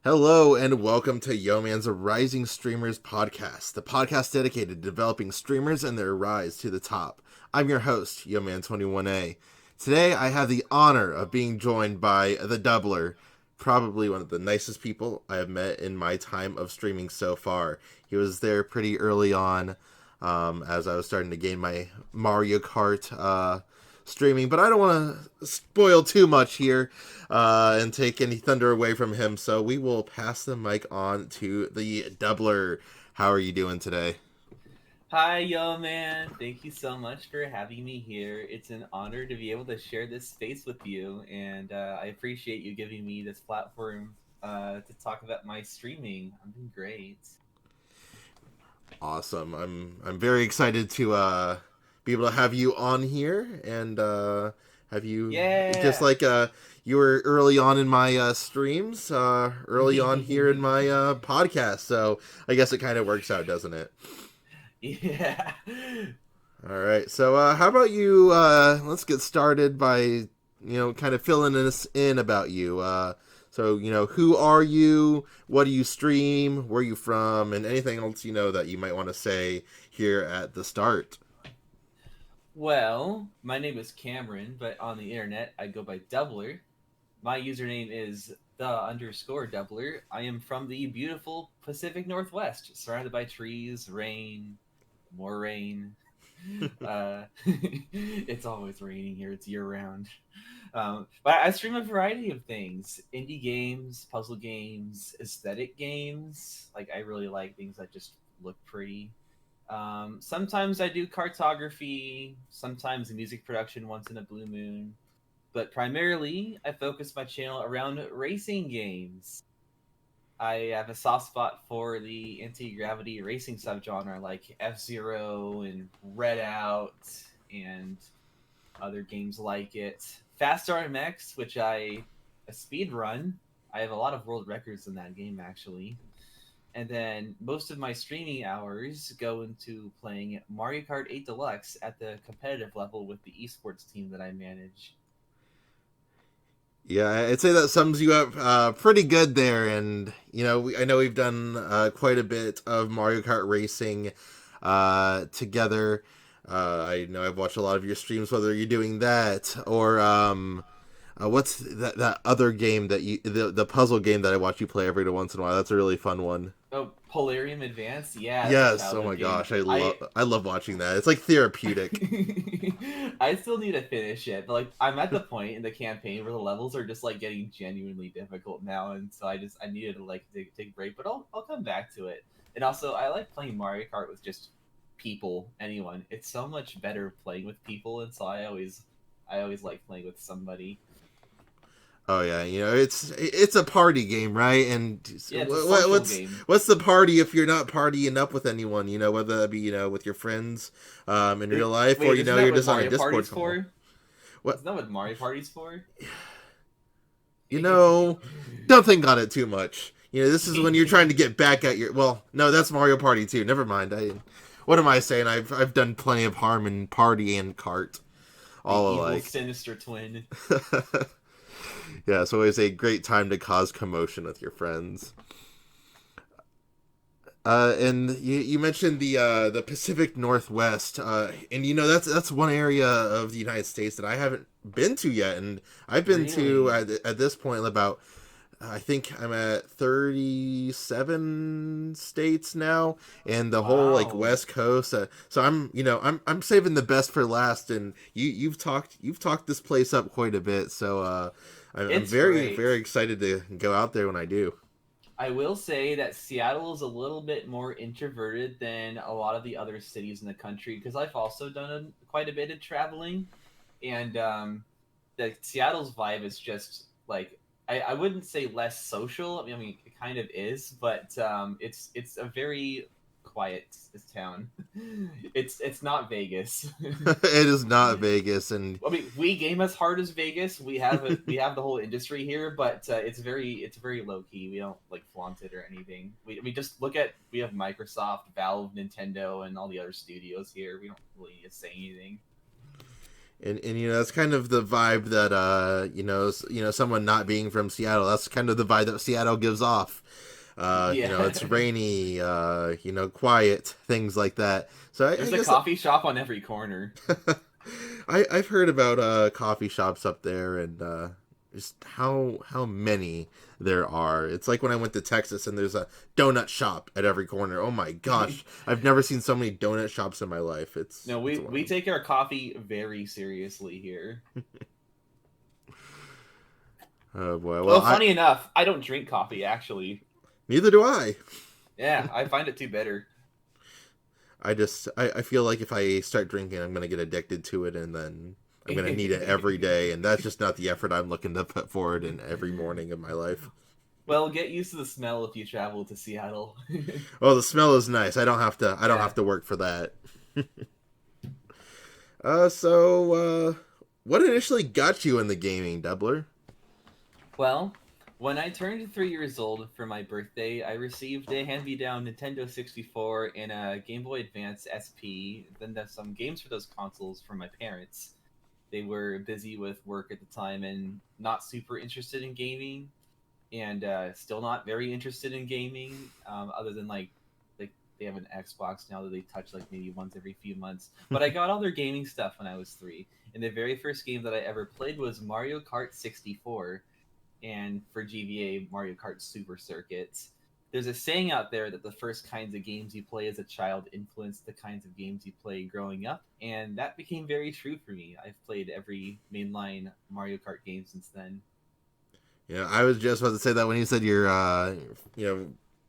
Hello and welcome to Yoman's Rising Streamers podcast, the podcast dedicated to developing streamers and their rise to the top. I'm your host, Yoman21A. Today I have the honor of being joined by the Doubler, probably one of the nicest people I have met in my time of streaming so far. He was there pretty early on as I was starting to gain my Mario Kart streaming, but I don't want to spoil too much here and take any thunder away from him, so we will pass the mic on to the Doubler. How are you doing today? Hi, yo, man. Thank you so much for having me here. It's an honor to be able to share this space with you, and I appreciate you giving me this platform to talk about my streaming. I'm doing great. Awesome. I'm very excited to be able to have you on here and have you just Yeah. like you were early on in my streams, early on here in my podcast. So I guess it kind of works out, doesn't it? Yeah. All right. So how about you? Let's get started by kind of filling us in about you. So who are you? What do you stream? Where are you from? And anything else that you might want to say here at the start. Well, my name is Cameron, but on the internet I go by Doubler. My username is the_Doubler. I am from the beautiful Pacific Northwest, surrounded by trees, rain, more rain. It's always raining here. It's year round. But I stream a variety of things: indie games, puzzle games, aesthetic games. Like I really like things that just look pretty. Sometimes I do cartography. Sometimes music production once in a blue moon. But primarily, I focus my channel around racing games. I have a soft spot for the anti-gravity racing subgenre like F-Zero and Red Out and other games like it. Fast RMX, which I a speed run. I have a lot of world records in that game actually. And then most of my streaming hours go into playing Mario Kart 8 Deluxe at the competitive level with the esports team that I manage. Yeah, I'd say that sums you up pretty good there. And I know we've done quite a bit of Mario Kart racing together. I know I've watched a lot of your streams, whether you're doing that or what's that other game that the puzzle game that I watch you play every once in a while. That's a really fun one. Oh, Polarium Advance? Yeah, it's a Yes. Oh childhood my game. gosh, I love watching that. It's like therapeutic. I still need to finish it, but like I'm at the point in the campaign where the levels are just like getting genuinely difficult now, and so I needed to like take a break, but I'll come back to it. And also, I like playing Mario Kart with just people, anyone. It's so much better playing with people, and so I always like playing with somebody. Oh yeah, it's a party game, right? And Yeah, it's a social what's game. what's the party if you're not partying up with anyone? Whether that be with your friends in real life, or Wait, isn't that you're what just on a Mario Discord Party's call. for? What Isn't that what Mario Party's for? you know? Don't think on it too much. This is when you're trying to get back at your. Well, no, that's Mario Party too. Never mind. What am I saying? I've done plenty of harm in Party and Cart, The all evil alike. sinister twin. Yeah, it's always a great time to cause commotion with your friends. And you mentioned the Pacific Northwest, and that's one area of the United States that I haven't been to yet, and I've been to Really? at this point about I think I'm at 37 states now, and the whole like Wow. West Coast. So I'm saving the best for last, and you've talked this place up quite a bit. So I'm It's very great. very excited to go out there when I do. I will say that Seattle is a little bit more introverted than a lot of the other cities in the country because I've also done quite a bit of traveling, and the Seattle's vibe is just like I wouldn't say less social. I mean, it kind of is, but it's a very quiet town. It's not Vegas. It is not Vegas, and I mean, we game as hard as Vegas. We have the whole industry here, but it's very low key. We don't like flaunt it or anything. We just look at we have Microsoft, Valve, Nintendo, and all the other studios here. We don't really need to say anything. And that's kind of the vibe that someone not being from Seattle, that's kind of the vibe that Seattle gives off. Yeah. It's rainy, quiet, things like that. So I There's a guess coffee shop on every corner. I've heard about coffee shops up there, and just how many there are. It's like when I went to Texas and there's a donut shop at every corner. Oh my gosh, I've never seen so many donut shops in my life. No, It's we wild. take our coffee very seriously here. Oh boy. Well, Well, I funny enough, I don't drink coffee actually. neither do I. Yeah, I find it too bitter. I feel like if I start drinking, I'm gonna get addicted to it, and then I'm gonna need it every day, and that's just not the effort I'm looking to put forward in every morning of my life. Well, get used to the smell if you travel to Seattle. Oh, the smell is nice. I don't have to. I don't Yeah. have to work for that. So, what initially got you in the gaming, Doubler? Well, when I turned 3 years old for my birthday, I received a hand-me-down Nintendo 64 and a Game Boy Advance SP. Then there's some games for those consoles from my parents. They were busy with work at the time and not super interested in gaming, and still not very interested in gaming. Other than like they have an Xbox now that they touch like maybe once every few months. But I got all their gaming stuff when I was 3, and the very first game that I ever played was Mario Kart 64, and for GBA, Mario Kart Super Circuits. There's a saying out there that the first kinds of games you play as a child influence the kinds of games you play growing up, and that became very true for me. I've played every mainline Mario Kart game since then. Yeah, I was just about to say that when you said you're,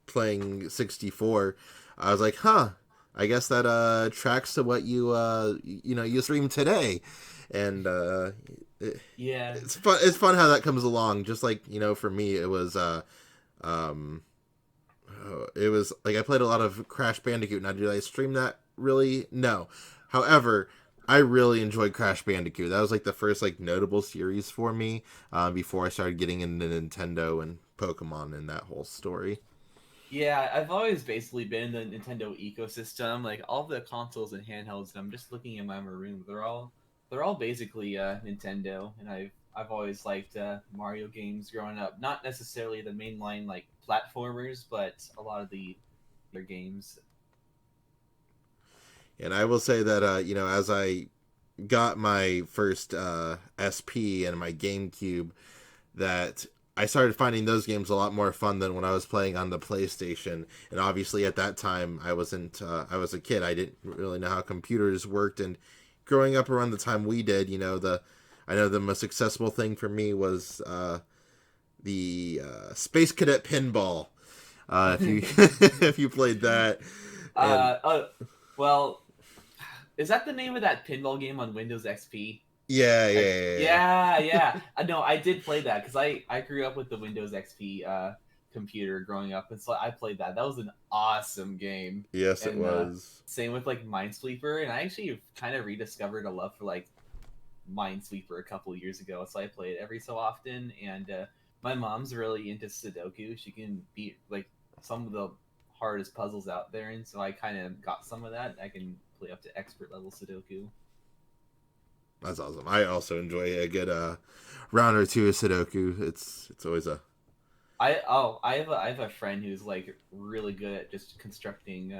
playing 64. I was like, huh. I guess that tracks to what you stream today, and it, Yeah. it's fun. It's fun how that comes along. Just like for me, um, it was like I played a lot of Crash Bandicoot. Now, did I stream that? Really? No. However, I really enjoyed Crash Bandicoot. That was like the first like notable series for me before I started getting into Nintendo and Pokemon and that whole story. Yeah, I've always basically been in the Nintendo ecosystem. Like all the consoles and handhelds, I'm just looking in my room. They're all basically Nintendo, and I've always liked Mario games growing up. Not necessarily the mainline like platformers, but a lot of the other games. And I will say that as I got my first SP and my GameCube, that I started finding those games a lot more fun than when I was playing on the PlayStation. And obviously, at that time, I wasn't. I was a kid. I didn't really know how computers worked. And growing up around the time we did, I know the most accessible thing for me was the Space Cadet Pinball. If you if you played that, and uh, uh, well, is that the name of that pinball game on Windows XP? yeah, yeah, I yeah, yeah. yeah yeah. No, I did play that because I grew up with the Windows XP computer growing up, and so I played that. That was an awesome game, Yes, it and was. same with like Minesweeper. And I actually kind of rediscovered a love for like Minesweeper a couple years ago, so I play it every so often. And my mom's really into Sudoku. She can beat like some of the hardest puzzles out there, and so I kind of got some of that. I can play up to expert level Sudoku. That's awesome. I also enjoy a good round or two of Sudoku. It's always a I have a friend who's like really good at just constructing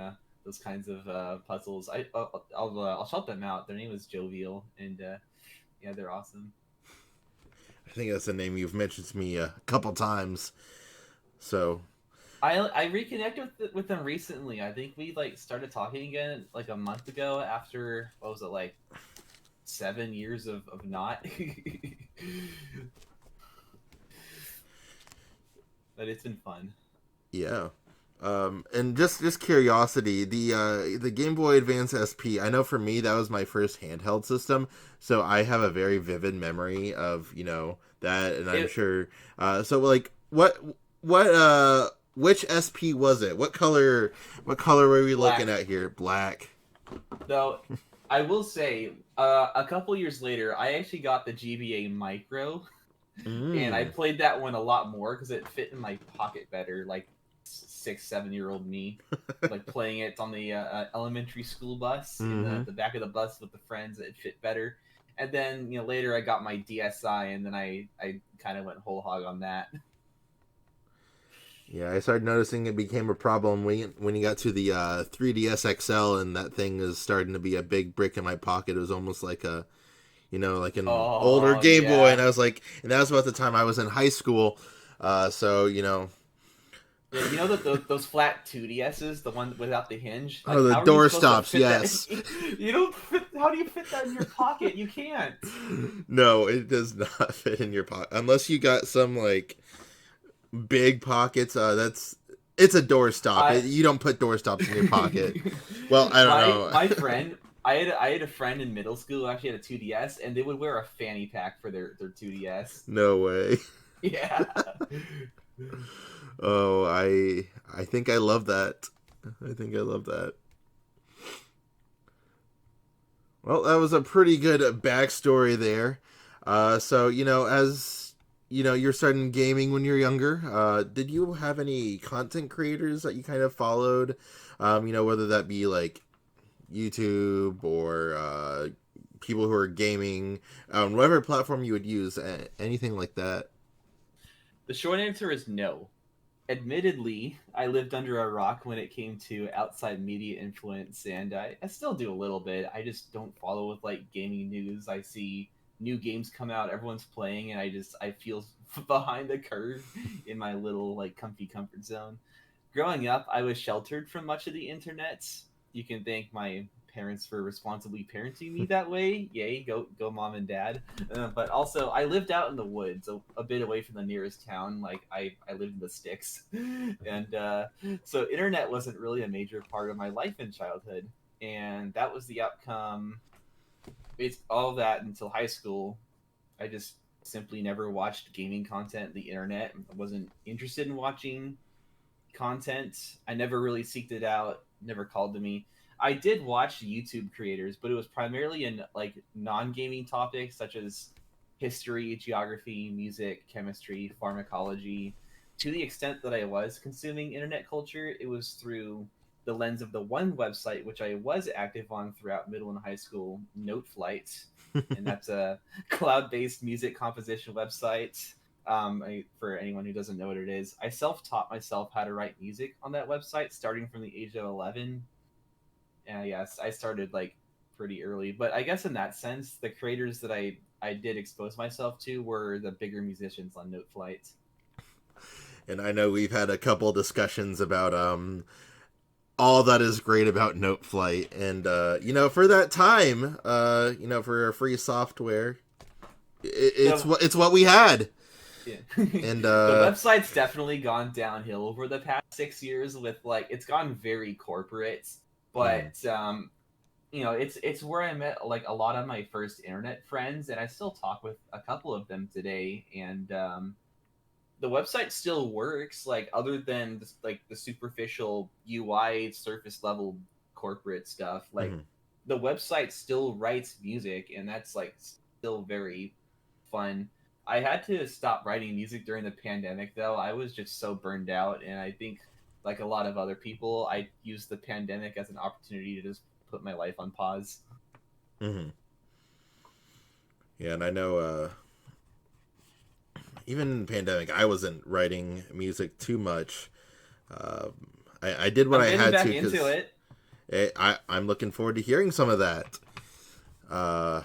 those kinds of puzzles. I'll shout them out. Their name is Jovial, and yeah, they're awesome. I think that's a name you've mentioned to me a couple times. So I reconnected with them recently. I think we like started talking again like a month ago after what was it like 7 years of not. But it's been fun. yeah. And just curiosity, the Game Boy Advance SP. I know for me that was my first handheld system, so I have a very vivid memory of that, and I'm It sure. So like, what which SP was it? What color? What color were we looking black at here? Black. though. I will say, a couple years later, I actually got the GBA Micro, and I Mm. played that one a lot more because it fit in my pocket better. Like 6, 7 year old me, like playing it on the elementary school bus in the, Mm-hmm. the back of the bus with the friends, it fit better. And then later I got my DSi, and then I kind of went whole hog on that. Yeah, I started noticing it became a problem when you got to the 3DS XL, and that thing is starting to be a big brick in my pocket. It was almost like a, like an older Oh Game Boy, and yeah. I was like, and that was about the time I was in high school. So Yeah, you know that those flat 2DSs, the one without the hinge, oh, like the how are you door supposed to stops. fit that? Yes. You don't fit. How do you fit that in your pocket? You can't. No, it does not fit in your pocket unless you got some like big pockets. It's a doorstop. I You don't put door stops in your pocket. Well, I don't my know. my friend, I had a friend in middle school who actually had a 2DS, and they would wear a fanny pack for their 2DS. No way. Yeah. Oh, I think I love that. I think I love that. Well, that was a pretty good backstory there. So as you're starting gaming when you're younger. Did you have any content creators that you kind of followed? Whether that be like YouTube or people who are gaming, whatever platform you would use, anything like that. The short answer is no. Admittedly, I lived under a rock when it came to outside media influence, and I still do a little bit. I just don't follow with like gaming news. I see new games come out, everyone's playing, and I feel behind the curve in my little like comfy comfort zone. Growing up, I was sheltered from much of the internet. You can thank my parents for responsibly parenting me that way. Yay, go mom and dad. But also, I lived out in the woods, a bit away from the nearest town. Like I lived in the sticks, and so internet wasn't really a major part of my life in childhood. And that was the outcome. It's all that until high school. I just simply never watched gaming content on the internet. I wasn't interested in watching content. I never really seeked it out, never called to me. I did watch YouTube creators, but it was primarily in like non-gaming topics such as history, geography, music, chemistry, pharmacology. To the extent that I was consuming internet culture, it was through the lens of the one website which I was active on throughout middle and high school, Noteflight, and that's a cloud-based music composition website. For anyone who doesn't know what it is, I self-taught myself how to write music on that website starting from the age of 11. And yes, I started like pretty early, but I guess in that sense, the creators that I did expose myself to were the bigger musicians on Noteflight. And I know we've had a couple discussions about all that is great about Noteflight, and for that time, for free software, The it's what we had. yeah. And The website's definitely gone downhill over the past 6 years with like it's gone very corporate, mhm. but it's where I met like a lot of my first internet friends, and I still talk with a couple of them today. And the website still works, like other than like the superficial UI surface level corporate stuff. Like Mhm. the website still writes music, and that's like still very fun. I had to stop writing music during the pandemic though. I was just so burned out, and I think like a lot of other people, I used the pandemic as an opportunity to just put my life on pause. Mhm. Yeah, and I know even in the pandemic, I wasn't writing music too much. Um, I did what I'm I getting had to back into because it. I'm looking forward to hearing some of that. Uh,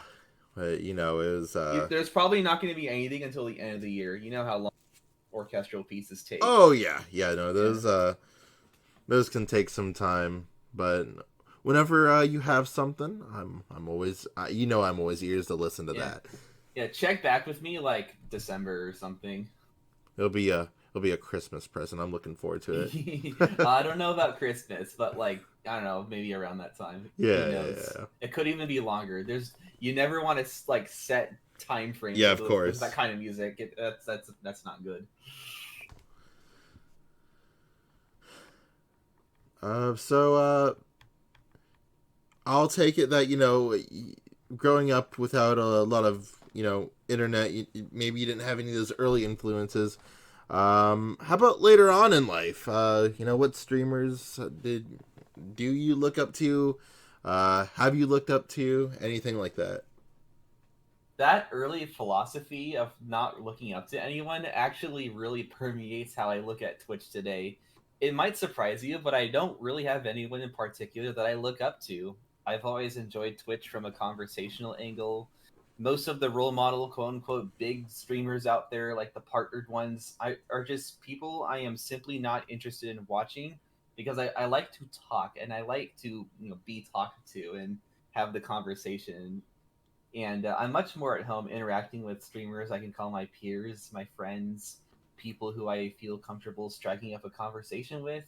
but, it was. There's probably not going to be anything until the end of the year. You know how long orchestral pieces take. Oh yeah, yeah. No, Yeah. those can take some time, but whenever you have something, I'm always I'm always ears to listen to Yeah. that. Yeah, check back with me like December or something. It'll be a Christmas present. I'm looking forward to it. I don't know about Christmas, but like I don't know, maybe around that time. Who Yeah, yeah, knows? yeah. It could even be longer. You never want to like set time frames Yeah, with of that course. kind of music. That's not good. So I'll take it that growing up without a lot of internet, maybe you didn't have any of those early influences. How about later on in life? What streamers do you look up to? Have you looked up to anything like that? that early philosophy of not looking up to anyone actually really permeates how I look at Twitch today. It might surprise you, but I don't really have anyone in particular that I look up to. I've always enjoyed Twitch from a conversational angle. Most of the role model, quote unquote, big streamers out there, like the partnered ones, are just people I am simply not interested in watching because I like to talk and I like to be talked to and have the conversation, and I'm much more at home interacting with streamers I can call my peers, my friends, people who I feel comfortable striking up a conversation with.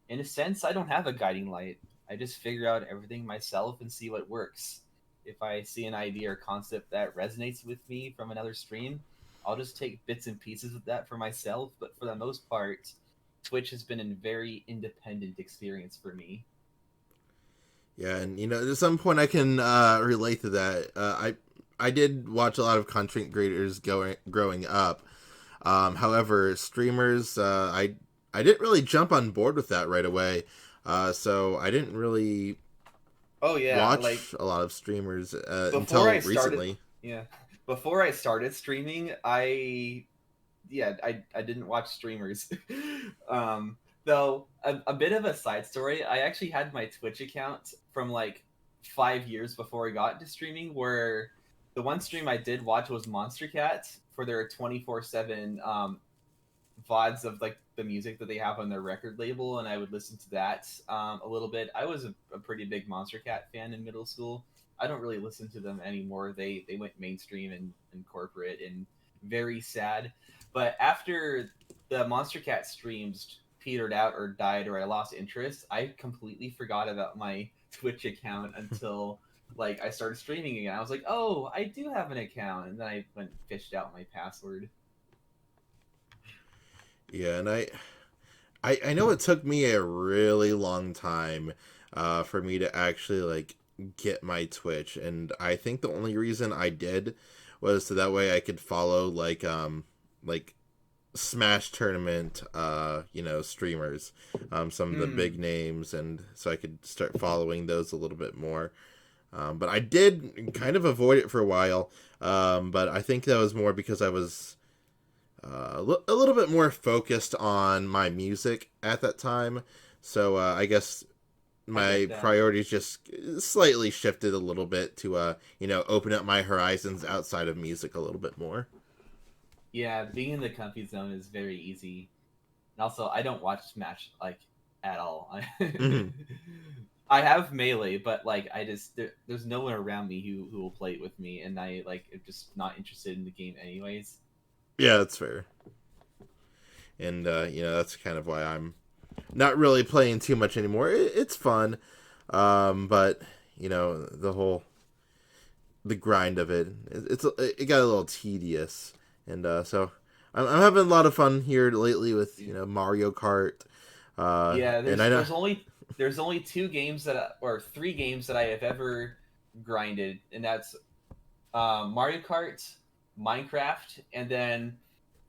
In a sense, I don't have a guiding light. I just figure out everything myself and see what works. If I see an idea or concept that resonates with me from another stream, I'll just take bits and pieces of that for myself. But for the most part, Twitch has been a very independent experience for me. Yeah, and at some point I can relate to that. I did watch a lot of content creators growing up. However, streamers, I didn't really jump on board with that right away. So I didn't really Oh yeah, like watch a lot of streamers before until I started, recently. yeah, before I started streaming, I didn't watch streamers. um, though a bit of a side story, I actually had my Twitch account from like 5 years before I got into streaming, where the one stream I did watch was Monster Cat for their 24/7 VODs of like the music that they have on their record label, and I would listen to that a little bit. I was a pretty big Monster Cat fan in middle school. I don't really listen to them anymore. They went mainstream and corporate and very sad. But after the Monster Cat streams petered out or died or I lost interest, I completely forgot about my Twitch account until like I started streaming again. I was like, oh, I do have an account, and then I went and fished out my password. Yeah, and I know it took me a really long time for me to actually like get my Twitch, and I think the only reason I did was so that way I could follow like Smash tournament streamers, some of the big Mm. names, and so I could start following those a little bit more. But I did kind of avoid it for a while. But I think that was more because I was a little bit more focused on my music at that time. So I guess I get my that. priorities just slightly shifted a little bit to open up my horizons outside of music a little bit more. Yeah, being in the comfy zone is very easy. And also, I don't watch Smash like at all. Hmm. I have Melee, but like there's no one around me who will play it with me, and I like am just not interested in the game anyways. Yeah, that's fair. And that's kind of why I'm not really playing too much anymore. It's fun, but the grind of it got a little tedious, and so I'm having a lot of fun here lately with Mario Kart, Yeah, and I know. there's only two games or three games that I have ever grinded, and that's Mario Kart, Minecraft, and then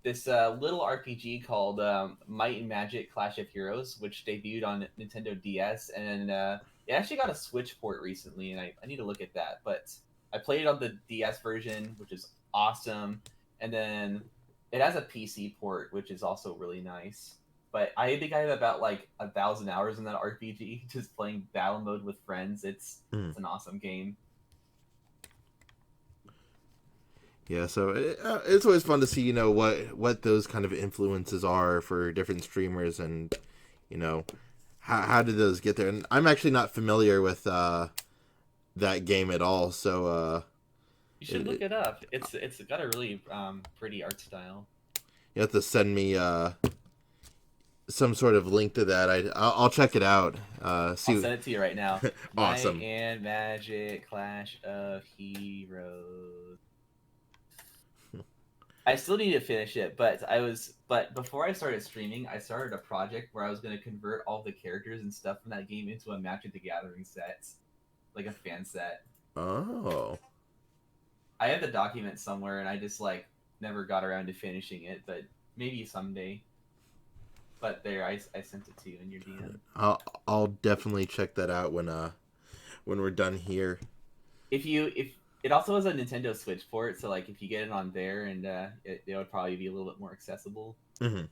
this little RPG called Might and Magic Clash of Heroes, which debuted on Nintendo DS, and it actually got a Switch port recently, and I need to look at that. But I played it on the DS version, which is awesome, and then it has a PC port, which is also really nice. But I think I have about like 1,000 hours in that RPG, just playing battle mode with friends. Mm. It's an awesome game. Yeah, so it's always fun to see what those kind of influences are for different streamers, and you know how did those get there. And I'm actually not familiar with that game at all, so You should look it, it up. It's got a really pretty art style. you have to send me some sort of link to that. I'll check it out. I'll See, send it to you right now. Might awesome. and Magic Clash of Heroes. I still need to finish it, but before I started streaming, I started a project where I was going to convert all the characters and stuff from that game into a Magic the Gathering set, like a fan set. Oh, I have the document somewhere, and I just like never got around to finishing it, but maybe someday. But there, I sent it to you in your DM. I'll definitely check that out when we're done here. If It also has a Nintendo Switch port, so like if you get it on there, and it would probably be a little bit more accessible. Hmm.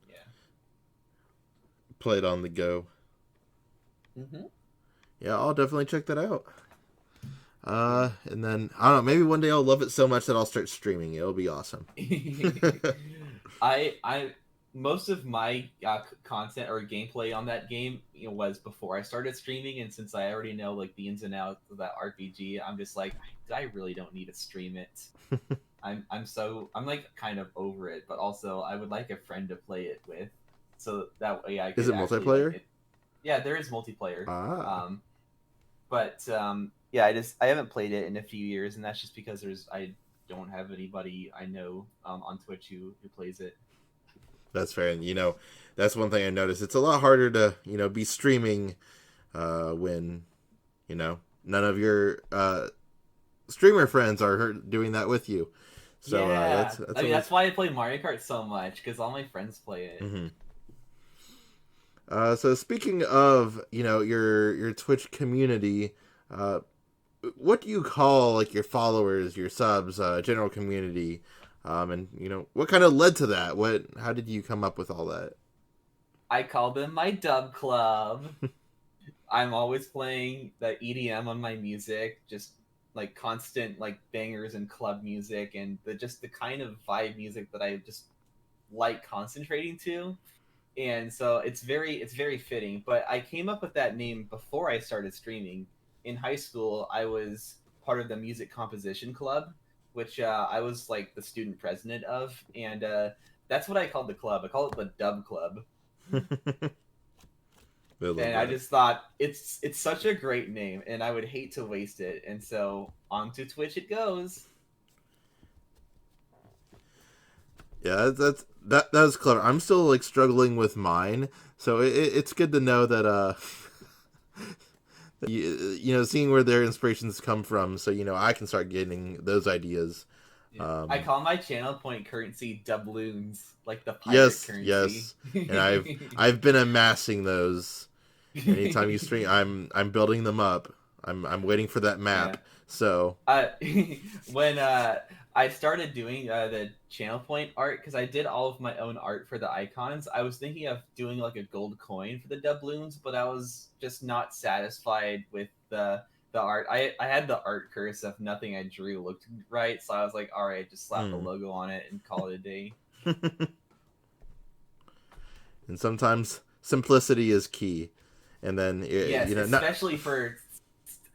Yeah. Play it on the go. Mm-hmm. Yeah, I'll definitely check that out. Yeah. And then I don't know. Maybe one day I'll love it so much that I'll start streaming. It'll be awesome. I most of my content or gameplay on that game, was before I started streaming, and since I already know like the ins and outs of that RPG, I'm just like, I really don't need to stream it. I'm like kind of over it, but also I would like a friend to play it with, so that way I Is could it actually like multiplayer? it. Yeah, there is multiplayer. Ah, But yeah, I haven't played it in a few years, and that's just because I don't have anybody I know on Twitch who plays it. that's fair. And that's one thing I noticed. It's a lot harder to be streaming when none of your streamer friends are doing that with you. So Yeah, that's I mean always. that's why I play Mario Kart so much because all my friends play it. Hmm. So speaking of your Twitch community, uh, what do you call like your followers, your subs, general community, and what kind of led to that? How did you come up with all that? I call them my dub club. I'm always playing the EDM on my music, just like constant like bangers and club music, and the kind of vibe music that I just like concentrating to. And so it's very fitting. But I came up with that name before I started streaming. In high school, I was part of the music composition club, which I was like the student president of, and that's what I called the club. I call it the Dub Club, I love and I that. just thought it's such a great name, and I would hate to waste it. And so onto Twitch it goes. Yeah, that was clever. I'm still like struggling with mine, so it's good to know that seeing where their inspirations come from, so I can start getting those ideas. Yeah. I Um, call my channel point currency doubloons, like the pirate yes, currency. yes, and I've been amassing those. Anytime you stream, I'm building them up. I'm waiting for that Yeah. map. So Uh, when I started doing the channel point art, because I did all of my own art for the icons, I was thinking of doing like a gold coin for the doubloons, but I was just not satisfied with the art. I had the art curse of nothing I drew looked right, so I was like, all right, just slap the mm. logo on it and call it a day. And sometimes simplicity is key. And then Yes, not.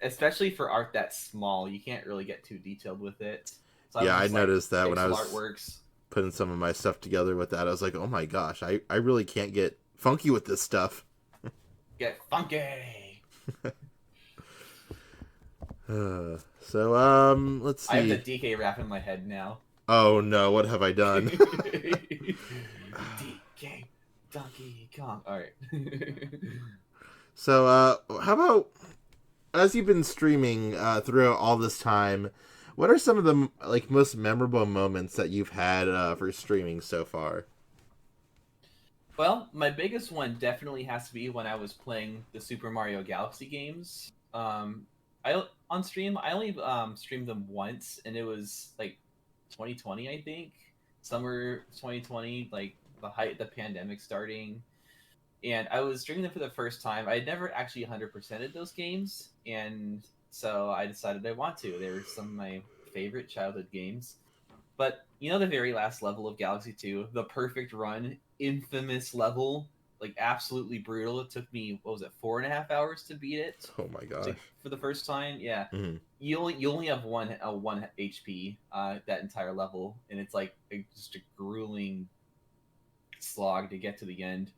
especially for art that's small, you can't really get too detailed with it. So I Yeah, was I just like noticed that when I pixel was artworks. putting some of my stuff together with that. I was like, oh my gosh, I really can't get funky with this stuff. Get funky. So let's I have the see. DK rap in my head now. Oh no, what have I done? DK Donkey Kong. All right. So how about as you've been streaming throughout all this time, what are some of the like most memorable moments that you've had for streaming so far? Well, my biggest one definitely has to be when I was playing the Super Mario Galaxy games. I on stream I only streamed them once, and it was like 2020, I think, summer 2020, like the pandemic starting, and I was streaming them for the first time. I had never actually 100%ed those games, and so I decided I want to. They were some of my favorite childhood games. But the very last level of Galaxy 2, the perfect run, infamous level, like absolutely brutal. It took me, what was it, 4.5 hours to beat it Oh my gosh. for the first time. Yeah, Mm-hmm. you only have one HP that entire level, and it's like just a grueling slog to get to the end.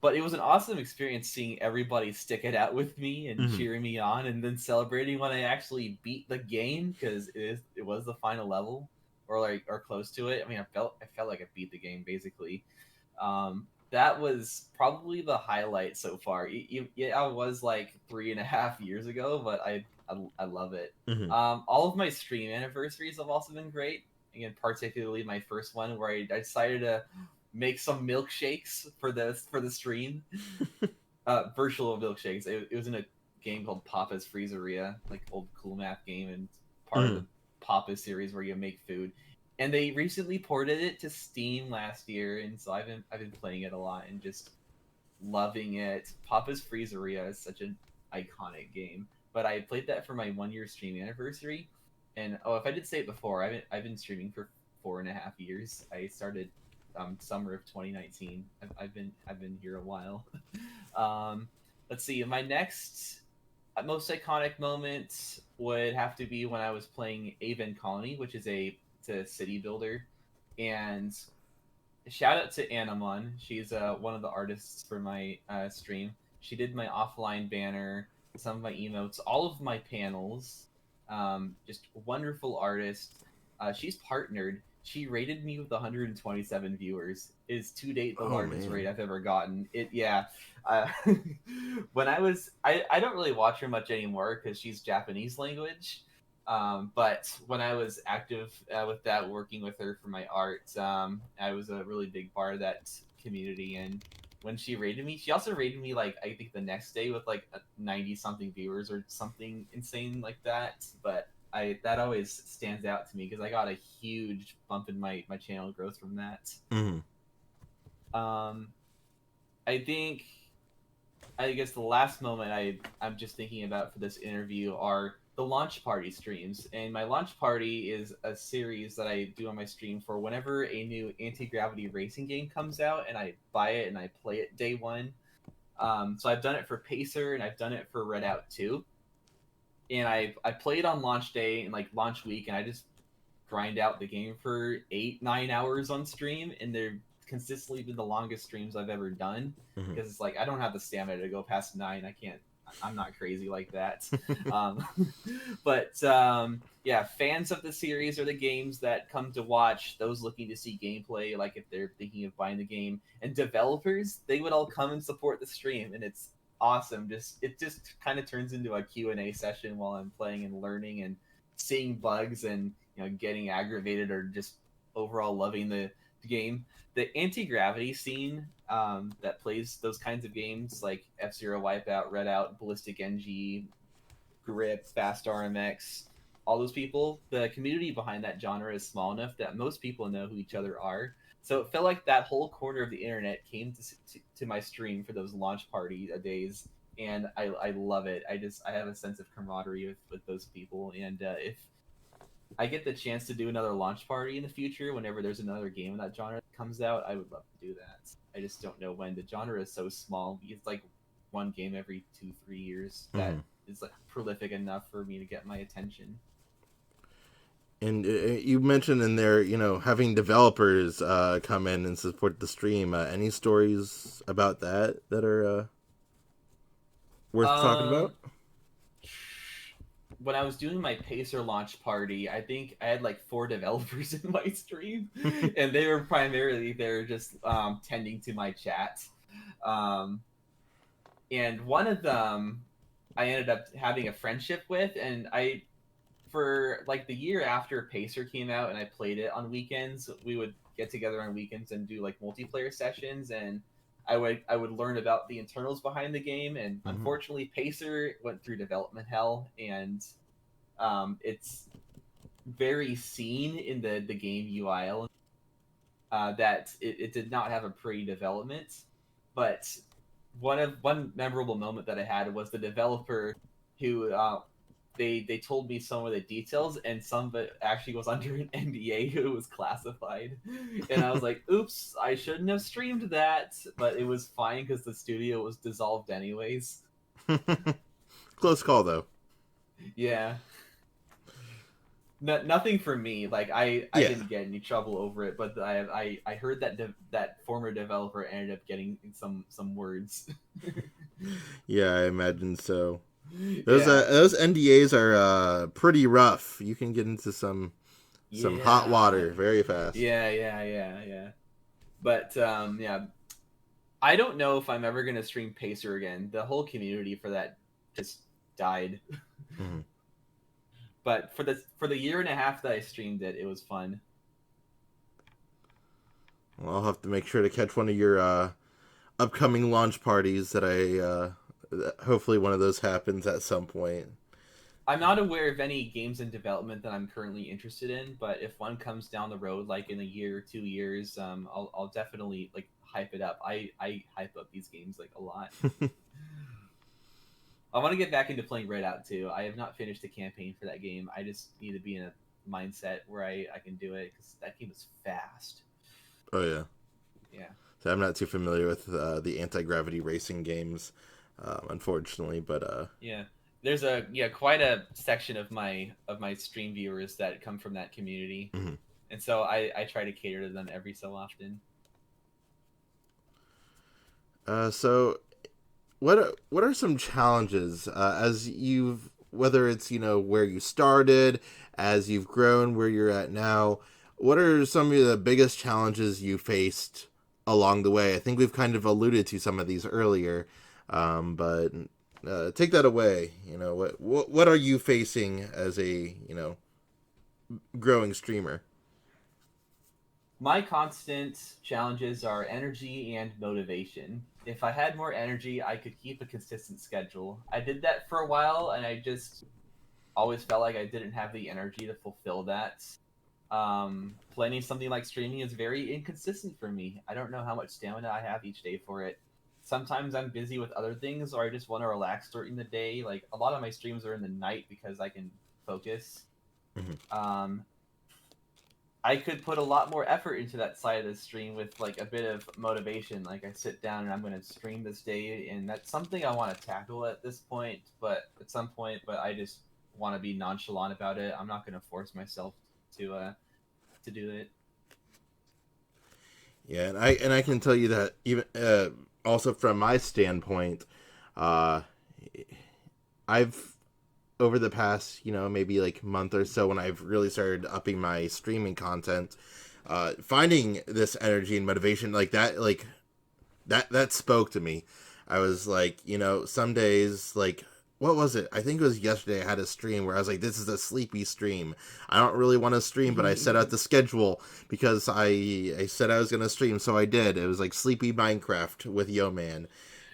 But it was an awesome experience seeing everybody stick it out with me and Mm-hmm. cheering me on, and then celebrating when I actually beat the game because it was the final level or close to it. I mean, I felt like I beat the game basically. That was probably the highlight so far. I was like 3.5 years ago, but I love it. Mm-hmm. All of my stream anniversaries have also been great. Again, particularly my first one where I decided to make some milkshakes for the stream. Virtual milkshakes. It was in a game called Papa's Freezeria, like old cool math game, and part of Mm-hmm. the Papa series where you make food. And they recently ported it to Steam last year, and so I've been playing it a lot and just loving it. Papa's Freezeria is such an iconic game. But I played that for my 1 year stream anniversary, and oh, if I did say it before, I've been streaming for 4.5 years. I started summer of 2019. I've been here a while. um, let's see. My next most iconic moment would have to be when I was playing Aven Colony, which is it's a city builder, and shout out to Anamon. She's one of the artists for my stream. She did my offline banner, some of my emotes, all of my panels. Just wonderful artist. She's partnered. She rated me with 127 viewers. It is to date the Oh largest rate man. I've ever gotten. It yeah. Uh, when I don't really watch her much anymore because she's Japanese language. But when I was active with that, working with her for my art, I was a really big part of that community. And when she rated me, she also rated me like I think the next day with like 90 something viewers or something insane like that. But that always stands out to me because I got a huge bump in my channel growth from that. Mm-hmm. Um, I think I guess the last moment I'm just thinking about for this interview are the launch party streams. And my launch party is a series that I do on my stream for whenever a new anti-gravity racing game comes out, and I buy it and I play it day one. So I've done it for Pacer and I've done it for Redout 2. And I played on launch day and like launch week, and I just grind out the game for 8-9 hours on stream, and they're consistently been the longest streams I've ever done because it's like I don't have the stamina to go past 9. I can't. I'm not crazy like that. Mm-hmm. Um, but yeah, fans of the series or the games that come to watch, those looking to see gameplay, like if they're thinking of buying the game, and developers, they would all come and support the stream, and it's awesome. It just kind of turns into a Q&A session while I'm playing and learning and seeing bugs and getting aggravated or just overall loving the game. The anti-gravity scene that plays those kinds of games like F-Zero, Wipeout, Redout, Ballistic NG, Grip, Fast RMX, all those people, the community behind that genre is small enough that most people know who each other are. So it felt like that whole corner of the internet came to my stream for those launch party days, and I love it. I have a sense of camaraderie with those people, and if I get the chance to do another launch party in the future, whenever there's another game in that genre that comes out, I would love to do that. I just don't know when. The genre is so small. It's like one game every 2-3 years Mm-hmm. that is like prolific enough for me to get my attention. And you mentioned in there, having developers come in and support the stream. Any stories about that are worth talking about? Um, when I was doing my Pacer launch party, I think I had like 4 developers in my stream, and they were primarily there just tending to my chat. Um, and one of them I ended up having a friendship with, and I for like the year after Pacer came out and I played it on weekends, we would get together on weekends and do like multiplayer sessions, and I would learn about the internals behind the game. And Mm-hmm. unfortunately, Pacer went through development hell, and it's very seen in the game UI that it did not have a pre-development. But one memorable moment that I had was the developer who they told me some of the details, and some of it actually was under an NDA. It was classified, and I was like, "Oops, I shouldn't have streamed that." But it was fine because the studio was dissolved anyways. Close call though. Yeah, nothing for me. Like I Yeah. didn't get any trouble over it, but I heard that that former developer ended up getting some words. Yeah, I imagine so. Those Yeah, those NDAs are pretty rough. You can get into some hot yeah, water very fast. yeah. But yeah, I don't know if I'm ever gonna stream Pacer again. The whole community for that just died. Mm-hmm. But for the year and a half that I streamed it, it was fun. Well, I'll have to make sure to catch one of your upcoming launch parties that I hopefully one of those happens at some point. I'm not aware of any games in development that I'm currently interested in, but if one comes down the road, like in a year or 2 years, I'll definitely like hype it up. I hype up these games like a lot. I want to get back into playing Redout too. I have not finished the campaign for that game. I just need to be in a mindset where I can do it because that game is fast. Oh yeah. Yeah. So I'm not too familiar with the anti-gravity racing games, unfortunately, but Yeah. There's quite a section of my stream viewers that come from that community, mhm. and so I try to cater to them every so often. So what are some challenges as you've, whether it's where you started, as you've grown where you're at now, what are some of the biggest challenges you faced along the way? I think we've kind of alluded to some of these earlier, but take that away. What are you facing as a growing streamer? My constant challenges are energy and motivation. If I had more energy, I could keep a consistent schedule. I did that for a while, and I just always felt like I didn't have the energy to fulfill that. Planning something like streaming is very inconsistent for me. I don't know how much stamina I have each day for it. Sometimes I'm busy with other things, or I just want to relax during the day. Like a lot of my streams are in the night because I can focus. Mhm. I could put a lot more effort into that side of the stream with like a bit of motivation. Like I sit down and I'm going to stream this day, and that's something I want to tackle at this point. But at some point, but I just want to be nonchalant about it. I'm not going to force myself to do it. Yeah, and I can tell you that even also from my standpoint, uh, I've over the past maybe like month or so when I've really started upping my streaming content, finding this energy and motivation like that spoke to me. I was like, some days, like, what was it? I think it was yesterday I had a stream where I was like, this is a sleepy stream. I don't really want to stream, but I set out the schedule because I said I was going to stream, so I did. It was like Sleepy Minecraft with Yoman.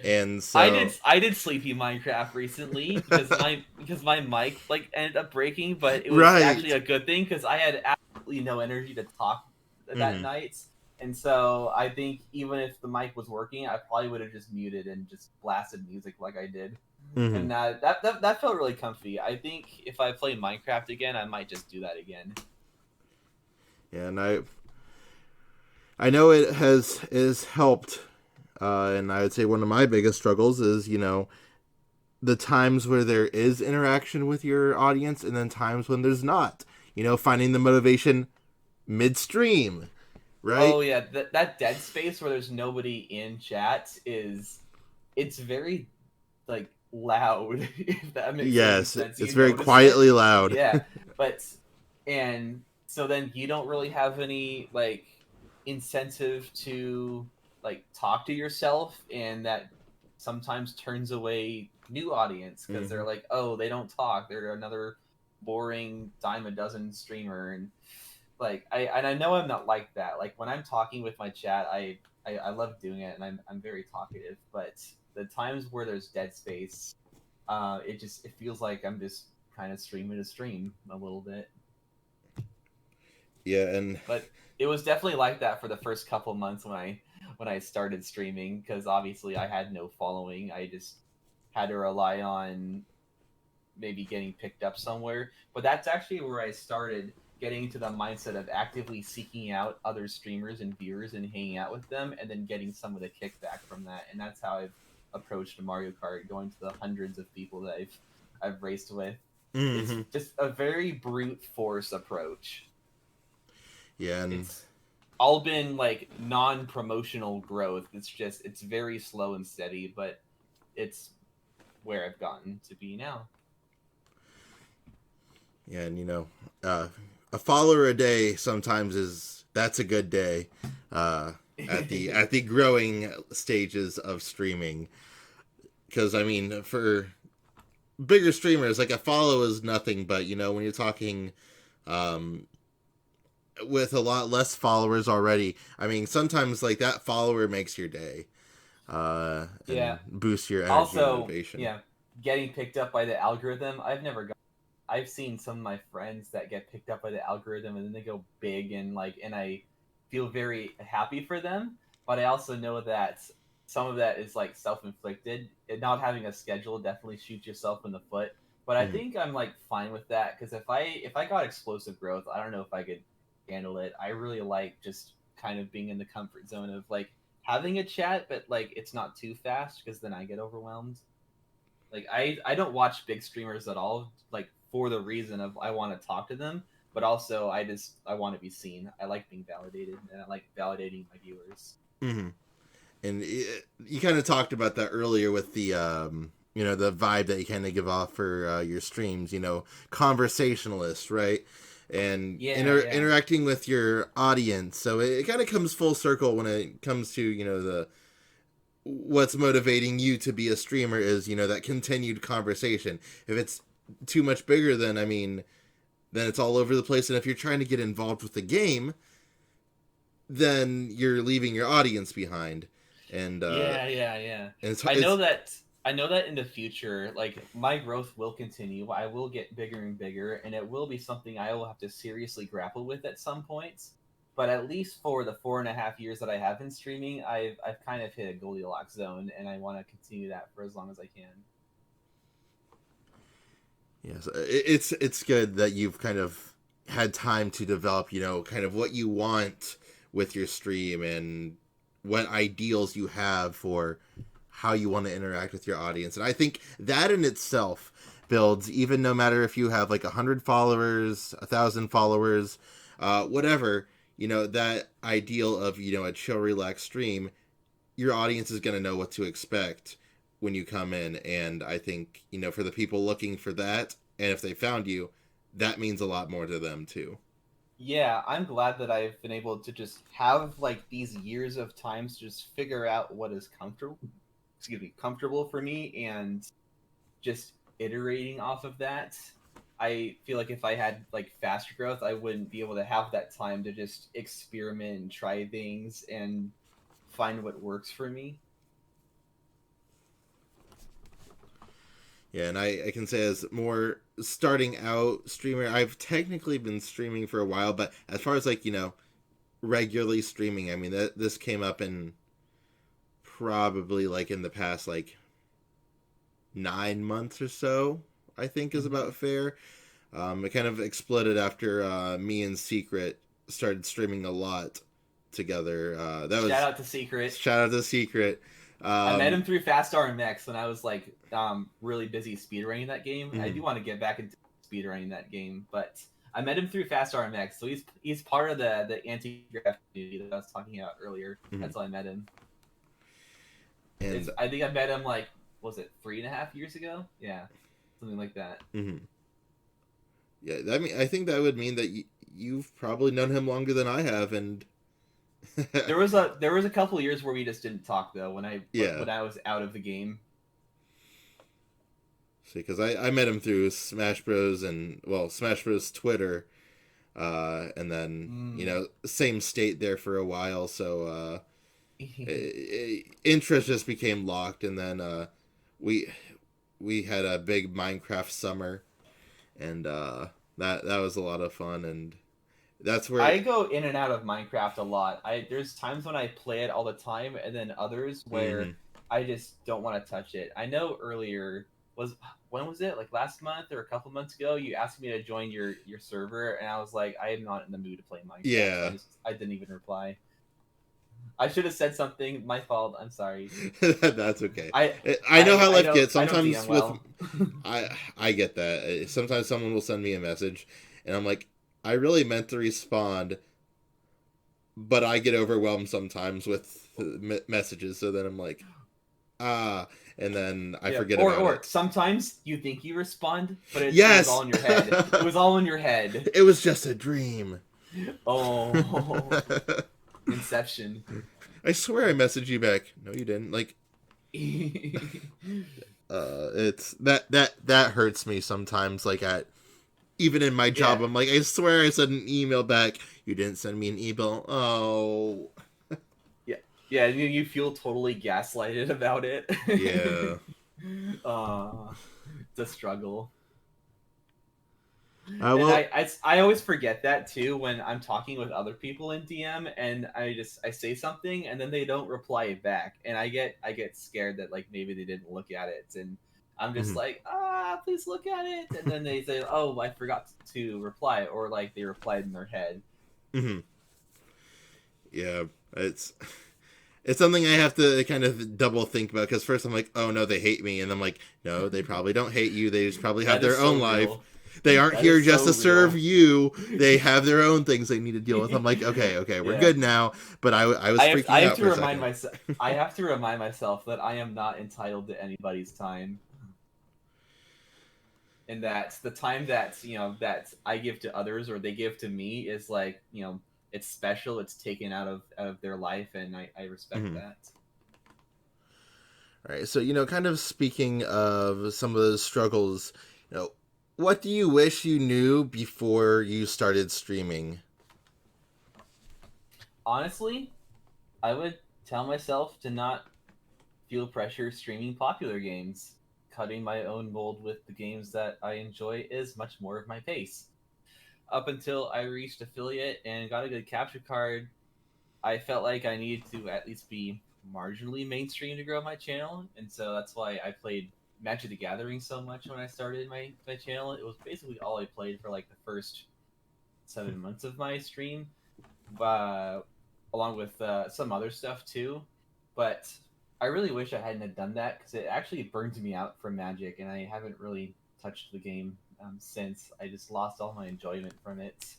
And so, I did sleepy Minecraft recently because my mic like ended up breaking, but it was actually right. a good thing because I had absolutely no energy to talk that Mm-hmm. night. And so I think even if the mic was working, I probably would have just muted and just blasted music like I did. Mm-hmm. And that felt really comfy. I think if I play Minecraft again, I might just do that again. Yeah, and I know it has helped, and I would say one of my biggest struggles is the times where there is interaction with your audience and then times when there's not. Finding the motivation midstream, right? Oh yeah, that dead space where there's nobody in chat is it's very like loud if that makes any Yes, sense. it's You very notice it, quietly loud. yeah, but and so then you don't really have any like incentive to like talk to yourself, and that sometimes turns away new audience because Mm-hmm. they're like, oh, they don't talk, they're another boring dime a dozen streamer. And like I know I'm not like that. Like when I'm talking with my chat, I love doing it, and I'm very talkative. But the times where there's dead space, it feels like I'm just kind of streaming to stream a little bit. Yeah, and But it was definitely like that for the first couple months when I started streaming because obviously I had no following. I just had to rely on maybe getting picked up somewhere. But that's actually where I started getting into the mindset of actively seeking out other streamers and viewers and hanging out with them and then getting some of the kickback from that. And that's how I've approached Mario Kart, going to the hundreds of people that I've raced with. It's mm-hmm. just a very brute force approach. Yeah, and It's all been like non-promotional growth. It's very slow and steady, but it's where I've gotten to be now. yeah, and uh, a follower a day sometimes is that's a good day. Uh, at the growing stages of streaming, because I mean, for bigger streamers, like a follow is nothing, but when you're talking um, with a lot less followers already, I mean, sometimes like that follower makes your day. Yeah. and boost your energy and Also, motivation. yeah, getting picked up by the algorithm. I've seen some of my friends that get picked up by the algorithm and then they go big and and I feel very happy for them. But I also know that some of that is like self-inflicted. And not having a schedule definitely shoots yourself in the foot. But I Mhm. think I'm like fine with that because if I got explosive growth, I don't know if I could handle it. I really like just kind of being in the comfort zone of like having a chat, but like it's not too fast because then I get overwhelmed. Like I don't watch big streamers at all, like for the reason of I want to talk to them, but also I want to be seen. I like being validated, and I like validating my viewers. Mhm. And you kind of talked about that earlier with the the vibe that you kind of give off for your streams, conversationalist, right? And Yeah, yeah, interacting with your audience. So it kind of comes full circle when it comes to the what's motivating you to be a streamer is that continued conversation. If it's too much bigger, then then it's all over the place. And if you're trying to get involved with the game, then you're leaving your audience behind. And yeah. and it's I know it's that I know that in the future, like my growth will continue. I will get bigger and bigger, and it will be something I will have to seriously grapple with at some points. But at least for the 4.5 years that I have been streaming, I've kind of hit a Goldilocks zone, and I want to continue that for as long as I can. yes, it's good that you've kind of had time to develop, kind of what you want with your stream and what ideals you have for how you want to interact with your audience. And I think that in itself builds, even no matter if you have like 100 followers, 1,000 followers, whatever, that ideal of, a chill, relaxed stream, your audience is going to know what to expect when you come in. And I think, for the people looking for that, and if they found you, that means a lot more to them too. Yeah, I'm glad that I've been able to just have like these years of times to just figure out what is comfortable for me and just iterating off of that. I feel like if I had like faster growth, I wouldn't be able to have that time to just experiment and try things and find what works for me. Yeah, and I can say as more starting out streamer, I've technically been streaming for a while, but as far as like, regularly streaming, that this came up in probably like in the past like 9 months or so, I think is Mm-hmm. about fair. It kind of exploded after me and Secret started streaming a lot together. That Shout was out to Secret. shout out to Secret. I met Um, him through Fast RMX when I was like really busy speedrunning that game. I mhm. do want to get back into speedrunning that game, but I met him through Fast RMX, so he's part of the anti graft community that I was talking about earlier. Mhm. That's how I met him. And I think I met him like was it 3.5 years ago? Yeah, something like that. mhm. Yeah, I think that would mean that you've probably known him longer than I have, and There was a couple years where we just didn't talk though yeah. when I was out of the game. See, because I met him through Smash Bros. And well, Smash Bros. Twitter, and then Mm. same state there for a while, so interest just became locked, and then we we had a big Minecraft summer, and that was a lot of fun, and that's where. I go in and out of Minecraft a lot. I There's times when I play it all the time, and then others where Mhm. I just don't want to touch it. I know earlier was when was it? Like last month or a couple months ago, you asked me to join your server, and I was like, I am not in the mood to play Minecraft, so Yeah. I didn't even reply. I should have said something. My fault. I'm sorry. That's okay. I I know how I life don't gets. I don't DM Sometimes with well. I get that. Sometimes someone will send me a message, and I'm like, I really meant to respond, but I get overwhelmed sometimes with messages. So then I'm like, ah, and then I Yeah, forget about or it. sometimes you think you respond, but it was all Yes, in your head. It was all in your head. it was just a dream. Oh, Inception. I swear I messaged you back. No, you didn't. Like, it's that hurts me sometimes. Like at even in my job, Yeah, I'm like, I swear I sent an email back. You didn't send me an email. Oh, yeah. Yeah, you feel totally gaslighted about it. Yeah. It's a struggle. And Well. I always forget that too when I'm talking with other people in DM and I say something and then they don't reply back and I get scared that like maybe they didn't look at it and I'm just Mhm, like please look at it and then they say oh I forgot to reply or like they replied in their head. mhm. Yeah, it's it's something I have to kind of double think about because first I'm like, oh no, they hate me, and I'm like, no, they probably don't hate you. They just probably have That is their so own life. real. They aren't That here is just so to serve real. you. They have their own things they need to deal with. I'm like, okay, okay, we're Yeah. good now. But I was I freaking have out to for a remind second. myself I have to remind myself that I am not entitled to anybody's time. And that the time that that I give to others or they give to me is like it's special. It's taken out of their life, and I respect Mhm. that. All right, so kind of speaking of some of those struggles, you know, what do you wish you knew before you started streaming? Honestly, I would tell myself to not feel pressure streaming popular games. Cutting my own mold with the games that I enjoy is much more of my pace. Up until I reached affiliate and got a good capture card, I felt like I needed to at least be marginally mainstream to grow my channel, and so that's why I played Magic the Gathering so much when I started my channel. It was basically all I played for like the first 7 months of my stream, uh, along with some other stuff too. But I really wish I hadn't have done that because it actually burned me out from Magic, and I haven't really touched the game since. I just lost all my enjoyment from it.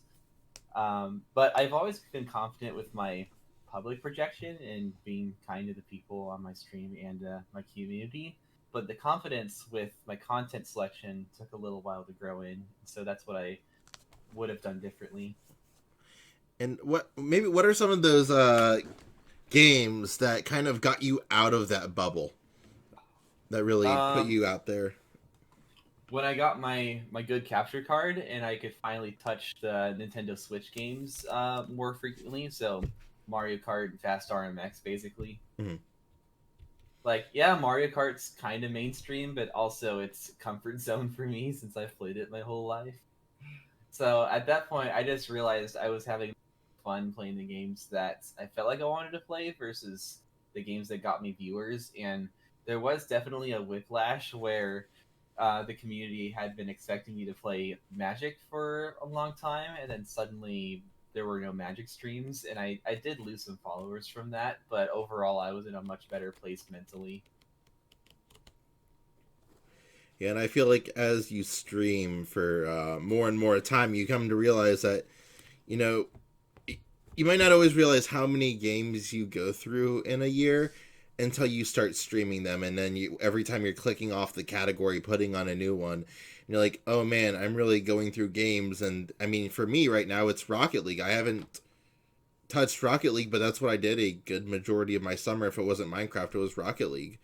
But I've always been confident with my public projection and being kind to the people on my stream and my community. But the confidence with my content selection took a little while to grow in. So that's what I would have done differently. And what are some of those games that kind of got you out of that bubble that really put Um, you out there? when I got my good capture card and I could finally touch the Nintendo Switch games more frequently, so Mario Kart and Fast RMX basically. Mhm. Like, yeah, Mario Kart's kind of mainstream, but also it's comfort zone for me since I've played it my whole life. So at that point, I just realized I was having fun playing the games that I felt like I wanted to play versus the games that got me viewers. And there was definitely a whiplash where the community had been expecting me to play Magic for a long time, and then suddenly there were no Magic streams, and I did lose some followers from that. But overall, I was in a much better place mentally. Yeah, and I feel like as you stream for more and more time, you come to realize that you know you might not always realize how many games you go through in a year until you start streaming them, and then you every time you're clicking off the category, putting on a new one, you're like, oh man, I'm really going through games. And I mean, for me right now, it's Rocket League. I haven't touched Rocket League, but that's what I did a good majority of my summer. If it wasn't Minecraft, it was Rocket League.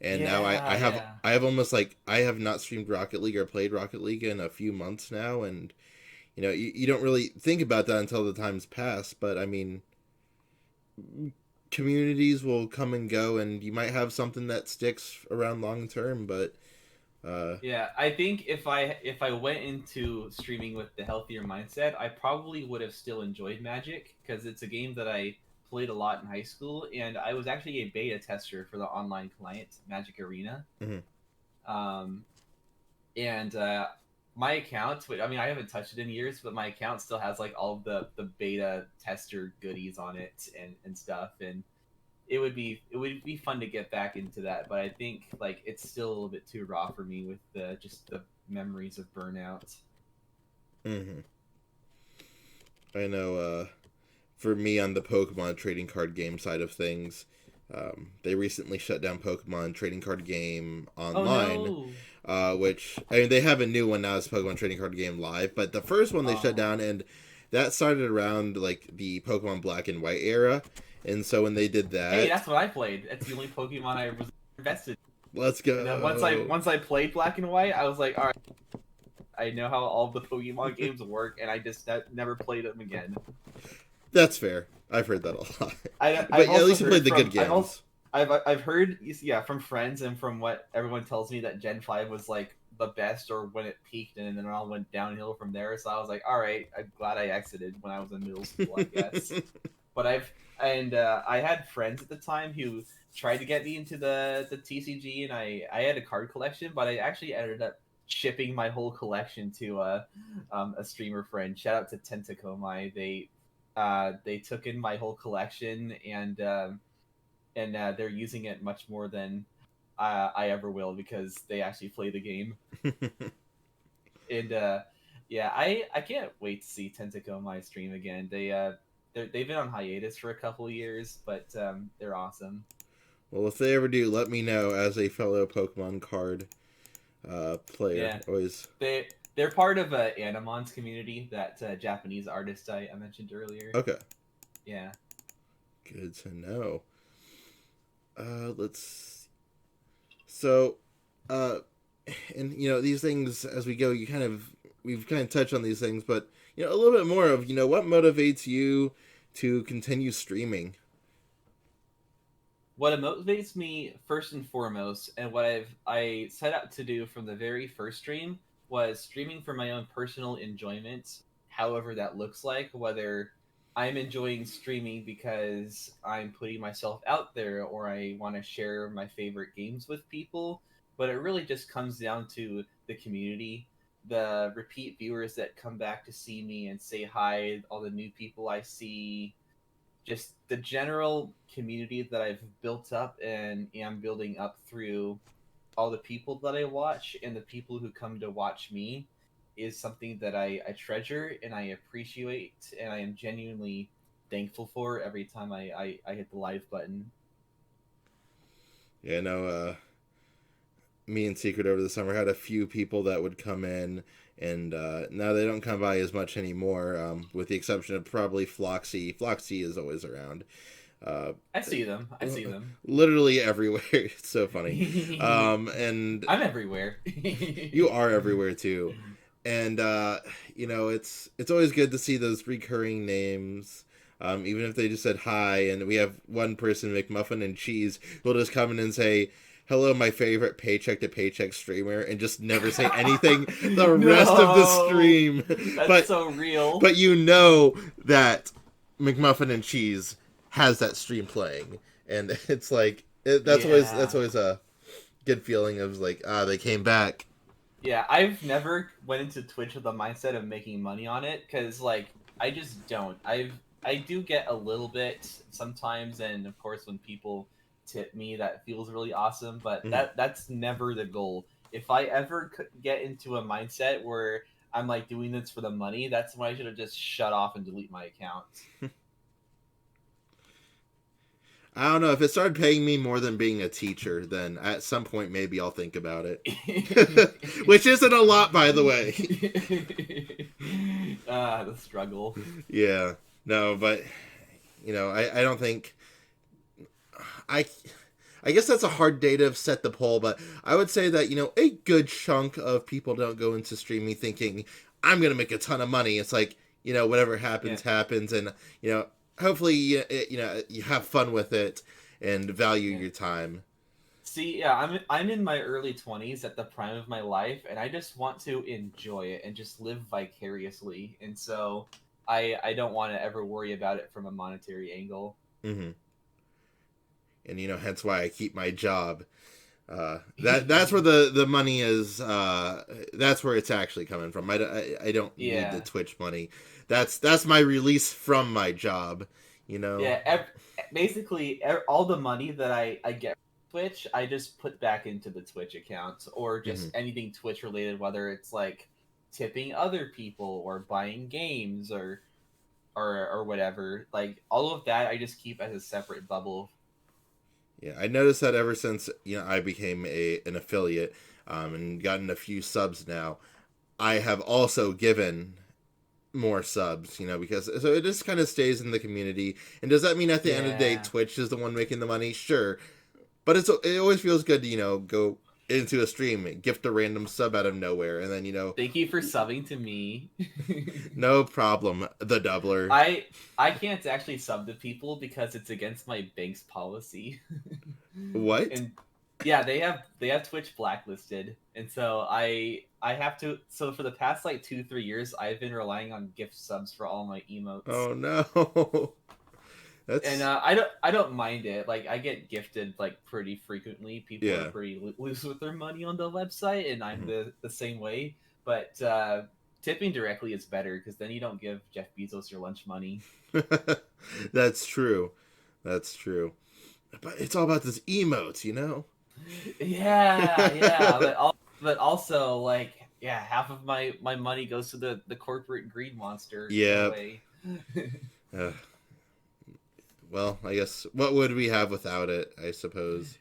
And now Yeah, yeah. I have almost like I have not streamed Rocket League or played Rocket League in a few months now, and you don't really think about that until the time's passed. But I mean, communities will come and go, and you might have something that sticks around long term. But uh, Yeah, I think if I went into streaming with the healthier mindset, I probably would have still enjoyed Magic because it's a game that I played a lot in high school, and I was actually a beta tester for the online client Magic Arena. mhm. Um, and my account, I mean, I haven't touched it in years, but my account still has like all of the beta tester goodies on it and stuff, and it would be fun to get back into that, but I think like it's still a little bit too raw for me with the just the memories of burnout. Mhm. I know. For me, on the Pokemon trading card game side of things, they recently shut down Pokemon trading card game Oh online, no! which I mean they have a new one now. It's Pokemon Trading Card Game Live, but the first one they shut Oh, down, and that started around like the Pokemon Black and White era. And so when they did hey, that, that's what I played. That's the only Pokemon I was invested let's in. And then once I go. once I played Black and White, I was like, all right, I know how all the Pokemon games work, and I just never played them again. That's fair. I've heard that a lot. I've But yeah, at also least you heard played the from good games. I've heard, yeah, from friends and from what everyone tells me, that Gen 5 was like the best, or when it peaked, and then it all went downhill from there. So I was like, all right, I'm glad I exited when I was in middle school, I guess. But I had friends at the time who tried to get me into the TCG, and I had a card collection, but I actually ended up shipping my whole collection to a streamer friend. Shout out to Tentakomai. They took in my whole collection, and they're using it much more than I ever will, because they actually play the game. And yeah, I can't wait to see Tentakomai stream again. They've been on hiatus for a couple of years, but they're awesome. Well, if they ever do, let me know as a fellow Pokemon card player. Yeah, Always. they're part of Animon's community, that Japanese artist I mentioned earlier. Okay. Yeah. Good to know. Let's. So, uh, and these things as we go, we've kind of touched on these things, but a little bit more of what motivates you to continue streaming. What motivates me first and foremost, and what I set out to do from the very first stream, was streaming for my own personal enjoyment, however that looks like. Whether I'm enjoying streaming because I'm putting myself out there, or I want to share my favorite games with people, but it really just comes down to the community, the repeat viewers that come back to see me and say hi, all the new people I see, just the general community that I've built up and am building up through all the people that I watch and the people who come to watch me, is something that I treasure and I appreciate, and I am genuinely thankful for every time I hit the live button. Yeah, no, me and Secret over the summer had a few people that would come in, and now they don't come by as much anymore, with the exception of probably Floxy. Floxy is always around. I see them. I see them. Literally everywhere. It's so funny. And I'm everywhere. you are everywhere too. And it's always good to see those recurring names. Even if they just said hi, and we have one person, McMuffin and Cheese, who'll just come in and say, "Hello, my favorite paycheck to paycheck streamer," and just never say anything the rest of the stream. That's so real. But that McMuffin and Cheese has that stream playing, and it's like that's always a good feeling of like, they came back. Yeah, I've never went into Twitch with the mindset of making money on it, because like I just don't. I do get a little bit sometimes, and of course when people tip me, that feels really awesome. But that's never the goal. If I ever could get into a mindset where I'm like doing this for the money, that's when I should have just shut off and delete my account. I don't know, if it started paying me more than being a teacher, then at some point maybe I'll think about it. Which isn't a lot, by the way. The struggle. Yeah. No, but I don't think I guess that's a hard data to set the poll, but I would say that, a good chunk of people don't go into streaming thinking, I'm going to make a ton of money. It's like, whatever happens, happens. And, hopefully, you have fun with it and value your time. See, yeah, I'm in my early 20s, at the prime of my life, and I just want to enjoy it and just live vicariously. And so I don't want to ever worry about it from a monetary angle. Mm-hmm. And hence why I keep my job. That's where the money is. That's where it's actually coming from. I don't need the Twitch money. That's my release from my job. Yeah, basically all the money that I get from Twitch, I just put back into the Twitch account, or just anything Twitch related, whether it's like tipping other people or buying games or whatever. Like all of that, I just keep as a separate bubble. Yeah, I noticed that ever since I became an affiliate, and gotten a few subs now, I have also given more subs, because so it just kind of stays in the community. And does that mean at the end of the day Twitch is the one making the money? Sure, but it always feels good to go into a stream, gift a random sub out of nowhere, and then Thank you for subbing to me. no problem, the doubler. I can't actually sub to people because it's against my bank's policy. What? And yeah, they have Twitch blacklisted, and so I have to. So for the past like 2-3 years, I've been relying on gift subs for all my emotes. Oh no. And That's I don't mind it. Like I get gifted like pretty frequently. People are yeah. pretty loose with their money on the website, and I'm Mhm. the same way. But tipping directly is better because then you don't give Jeff Bezos your lunch money. That's true. That's true. But it's all about this emotes. Yeah, but also like yeah, half of my money goes to the corporate greed monster in a Yep. way. Uh, well, I guess what would we have without it? I suppose.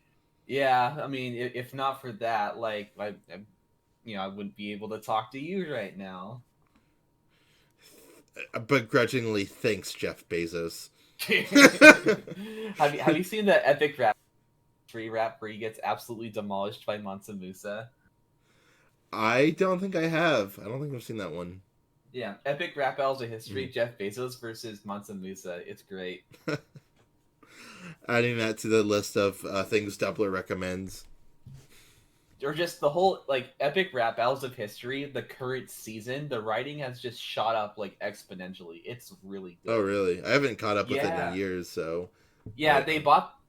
Yeah, I mean, if not for that, like I wouldn't be able to talk to you right now. Begrudgingly, thanks, Jeff Bezos. Have you seen the epic rap free rap where he gets absolutely demolished by Mansa Musa? I don't think I have. I don't think I've seen that one. Yeah, epic rap battles of history. Jeff Bezos versus Mansa Musa. It's great. Adding that to the list of things Doubler recommends. Or just the whole like epic rap battles of history. The current season, the writing has just shot up like exponentially. It's really good. Oh, really? I haven't caught up with it in Yeah. years, so. Yeah,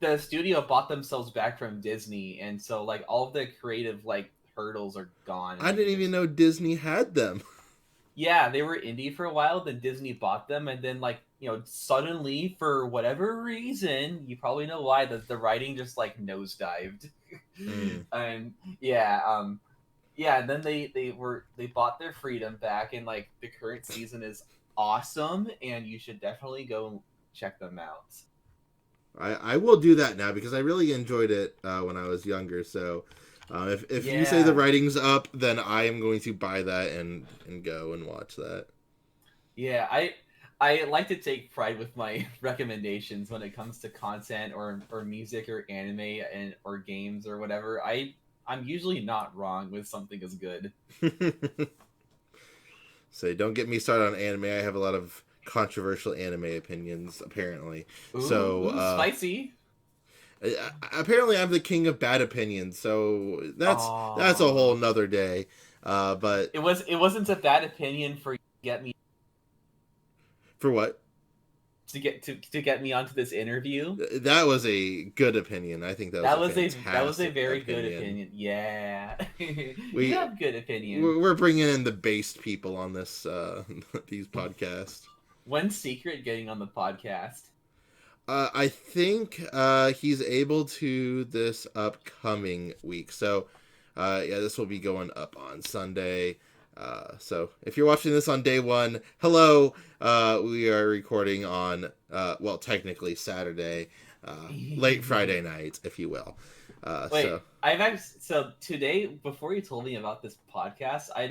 the studio bought themselves back from Disney, and so like all of the creative like hurdles are gone. And I didn't even know Disney had them. yeah, they were indie for a while, then Disney bought them, and then like suddenly for whatever reason, you probably know why, the writing just like nosedived. Mm. And yeah, and then they bought their freedom back, and like the current season is awesome, and you should definitely go check them out. I will do that now because I really enjoyed it when I was younger. So if you say the Yeah. writing's up, then I am going to buy that and go and watch that. Yeah, I like to take pride with my recommendations when it comes to content or music or anime and or games or whatever. I'm usually not wrong with something as good. So don't get me started on anime. I have a lot of controversial anime opinions, apparently. So Ooh, spicy. apparently I'm the king of bad opinions. So that's a whole Aw. nother day. But It wasn't a bad opinion for you to get me for what? to get me onto this interview. That was a good opinion. I think that was That was a fantastic very good opinion. opinion. Yeah. You We have good opinion. we're bringing in the based people on this these podcasts. When's Secret getting on the podcast? I think he's able to this upcoming week. So yeah, this will be going up on Sunday. So if you're watching this on day one, hello. We are recording on well, technically Saturday, late Friday night, if you will. Wait, So so today before you told me about this podcast, I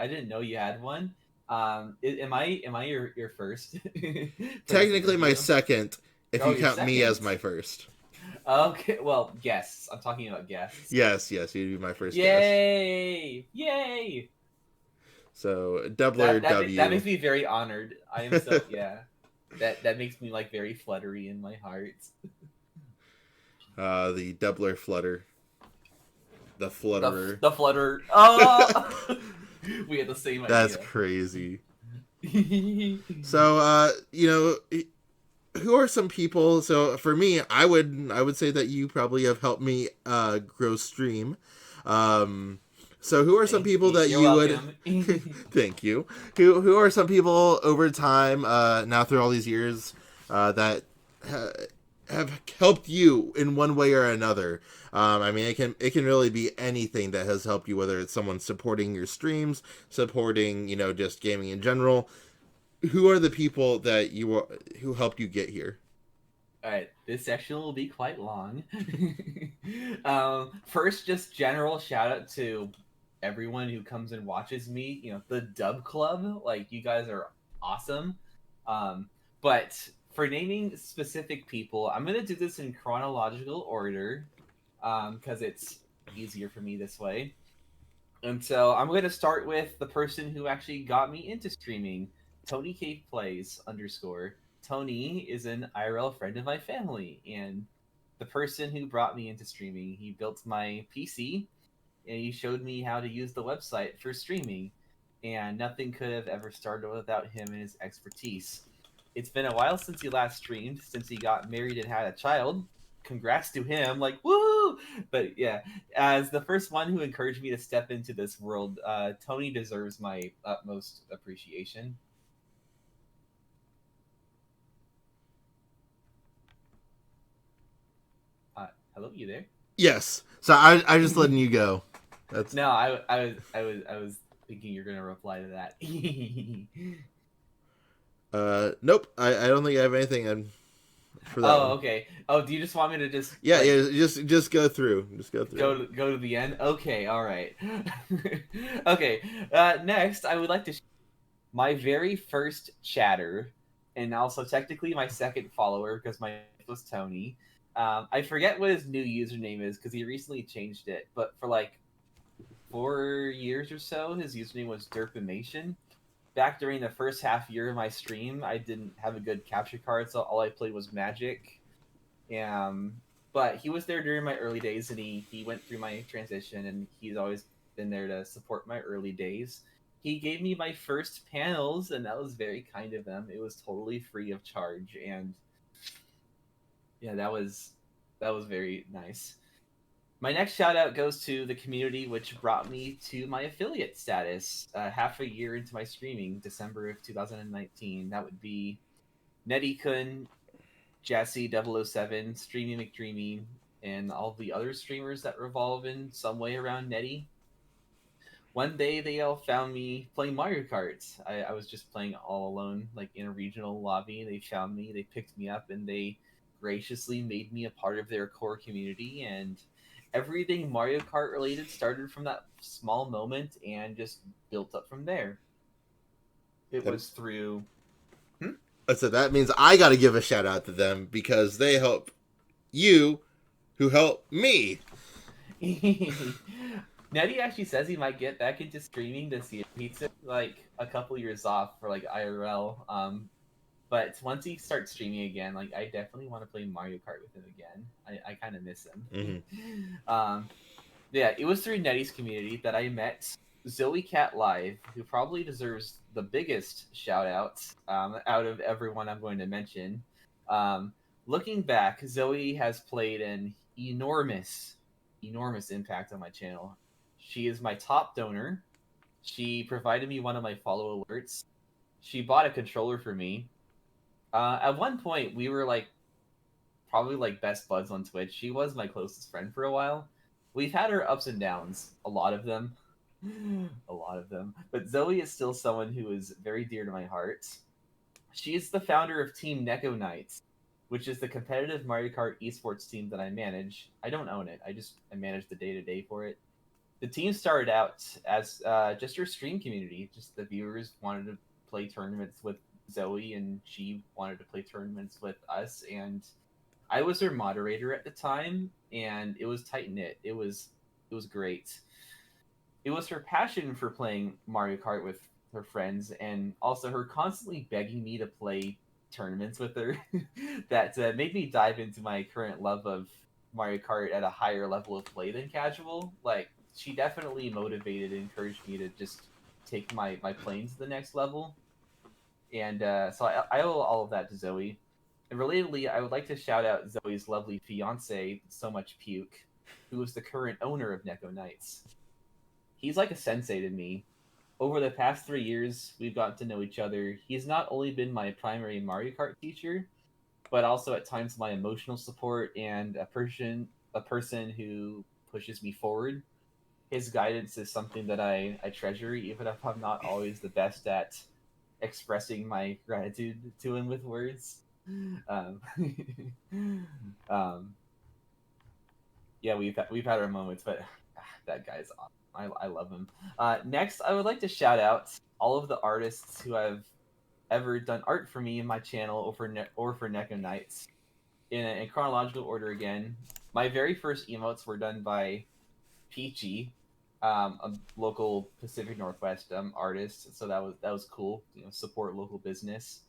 didn't know you had one. Am I your first? For this technically my interview? second, if Oh, you your count me as second. my first. Okay, well, guests. I'm talking about guests. Yes, you'd be my first guest. Yay! Yay! So doubler That W. makes me very honored. I am so yeah. That makes me like very fluttery in my heart. The doubler flutter. The flutterer. The flutter. Oh, we had the same That's idea. crazy. So, who are some people? So for me, I would say that you probably have helped me grow stream. So who are some people that You're you would? welcome. Thank you. Who are some people over time now through all these years that have helped you in one way or another? I mean, it can really be anything that has helped you, whether it's someone supporting your streams, supporting just gaming in general. Who are the people that who helped you get here? All right, this section will be quite long. First, just general shout out to everyone who comes and watches me. The Dub Club, like you guys are awesome. But for naming specific people, I'm gonna do this in chronological order, because it's easier for me this way. And so I'm going to start with the person who actually got me into streaming, Tony Cave Plays underscore. Tony is an IRL friend of my family, and the person who brought me into streaming. He built my PC, and he showed me how to use the website for streaming. And nothing could have ever started without him and his expertise. It's been a while since he last streamed, since he got married and had a child. Congrats to him, like woo! But yeah, as the first one who encouraged me to step into this world, Tony deserves my utmost appreciation. Hello, you there? Yes. So I just letting you go. That's No, I was thinking you're gonna reply to that. nope. I don't think I have anything for that Oh, one. okay. Oh, do you just want me to just Yeah, like yeah. Just go through. Just go through. go to the end? Okay, all right. Okay. Next, I would like to my very first chatter, and also technically my second follower because my was Tony. I forget what his new username is because he recently changed it, but for like 4 years or so, his username was Derpimation. Back during the first half year of my stream, I didn't have a good capture card, so all I played was Magic. Um, but he was there during my early days, and he went through my transition, and he's always been there to support my early days. He gave me my first panels, and that was very kind of him. It was totally free of charge, and yeah, that was very nice. My next shout out goes to the community, which brought me to my affiliate status half a year into my streaming, December of 2019. That would be Netty-kun, Jassy 007, Streamy McDreamy, and all the other streamers that revolve in some way around Netty. One day they all found me playing Mario Kart. I was just playing all alone, like in a regional lobby. They found me, they picked me up, and they graciously made me a part of their core community. And everything Mario Kart related started from that small moment and just built up from there. It was through. Hmm? So that means I got to give a shout out to them because they help you, who help me. Nettie actually says he might get back into streaming this year. He took like a couple years off for like IRL. But once he starts streaming again, like I definitely want to play Mario Kart with him again. I kind of miss him. um, yeah, it was through Nettie's community that I met Zoe Cat Live, who probably deserves the biggest shout out out of everyone I'm going to mention. Um, Looking back, Zoe has played an enormous impact on my channel. She is my top donor. She provided me one of my follow alerts. She bought a controller for me. At one point, we were like probably like best buds on Twitch. She was my closest friend for a while. We've had our ups and downs, a lot of them. A lot of them. But Zoe is still someone who is very dear to my heart. She is the founder of Team Neko Knights, which is the competitive Mario Kart esports team that I manage. I don't own it. I manage the day to day for it. The team started out as just her stream community. Just the viewers wanted to play tournaments with Zoe, and she wanted to play tournaments with us. And I was her moderator at the time, and it was tight knit. It was great. It was her passion for playing Mario Kart with her friends, and also her constantly begging me to play tournaments with her that made me dive into my current love of Mario Kart at a higher level of play than casual. Like she definitely motivated and encouraged me to just take my playing to the next level. And so I owe all of that to Zoe. And relatedly, I would like to shout out Zoe's lovely fiance, So Much Puke, who is the current owner of Neko Knights. He's like a sensei to me. Over the past 3 years, we've gotten to know each other. He's not only been my primary Mario Kart teacher, but also at times my emotional support and a person who pushes me forward. His guidance is something that I treasure, even if I'm not always the best at expressing my gratitude to him with words. Um, um, yeah, we've had our moments, but that guy's awesome. I love him. Next, I would like to shout out all of the artists who have ever done art for me in my channel or for Neko Knights in chronological order again. My very first emotes were done by Peachy, a local Pacific Northwest artist. So that was cool. Support local business.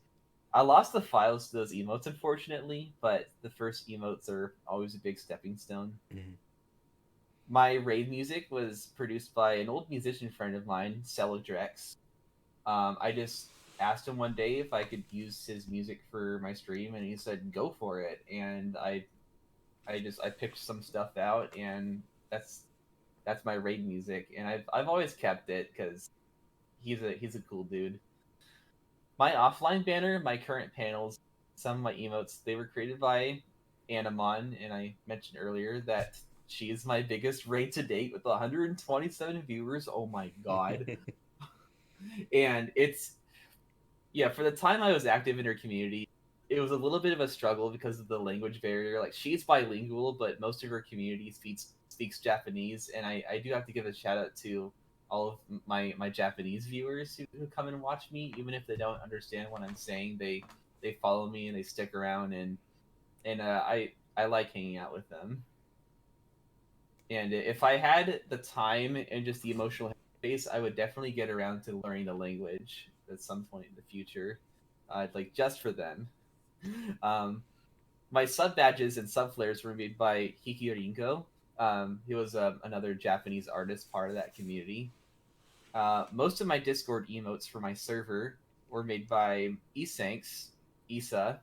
I lost the files to those emotes, unfortunately, but the first emotes are always a big stepping stone. Mm-hmm. My raid music was produced by an old musician friend of mine, Celadrex. I just asked him one day if I could use his music for my stream, and he said go for it. And I picked some stuff out, and that's my raid music, and I've always kept it because he's a cool dude. My offline banner, my current panels, some of my emotes, they were created by Animon, and I mentioned earlier that she is my biggest raid to date with 127 viewers. Oh my god. And it's yeah, for the time I was active in her community, it was a little bit of a struggle because of the language barrier. Like she's bilingual, but most of her community speaks Japanese, and I do have to give a shout out to all of my Japanese viewers who come and watch me, even if they don't understand what I'm saying. They follow me and they stick around, and I like hanging out with them. And if I had the time and just the emotional space, I would definitely get around to learning the language at some point in the future, like just for them. Um, my sub badges and sub flares were made by Hiki Rinko. He was another Japanese artist, part of that community. Most of my Discord emotes for my server were made by Esanks, Isa.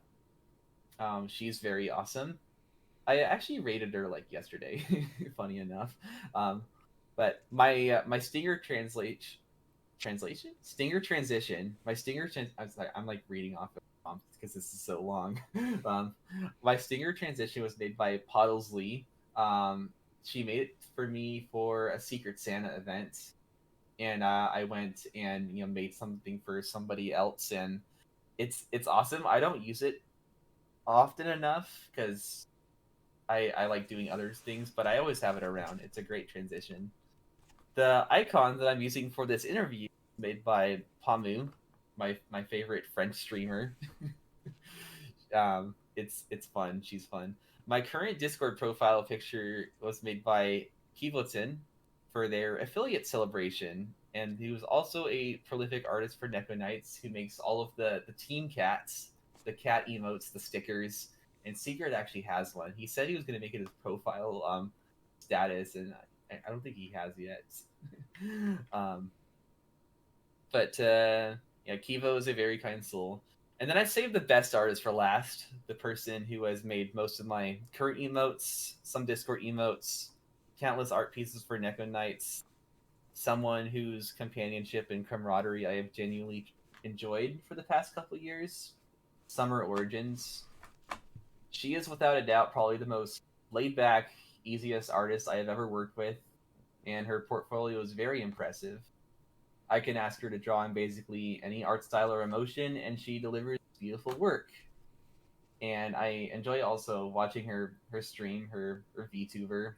She's very awesome. I actually rated her like yesterday, funny enough. Um, but my Stinger Stinger transition. I'm sorry, I'm like reading off of prompts because this is so long. um, my Stinger transition was made by Poddlesley. She made it for me for a Secret Santa event, and I went and made something for somebody else, and it's awesome. I don't use it often enough because I like doing other things, but I always have it around. It's a great transition. The icon that I'm using for this interview is made by Pamu, my favorite French streamer. It's fun. She's fun. My current Discord profile picture was made by Kivotin for their affiliate celebration, and he was also a prolific artist for Neko Knights who makes all of the team cats, the cat emotes, the stickers, and Secret actually has one. He said he was going to make it his profile status, and I don't think he has yet. um, but yeah, Kivo is a very kind soul. And then I saved the best artist for last, the person who has made most of my current emotes, some Discord emotes, countless art pieces for Neko Knights, someone whose companionship and camaraderie I have genuinely enjoyed for the past couple years. Summer Origins. She is without a doubt probably the most laid back, easiest artist I have ever worked with, and her portfolio is very impressive. I can ask her to draw in basically any art style or emotion, and she delivers beautiful work. And I enjoy also watching her stream, her VTuber.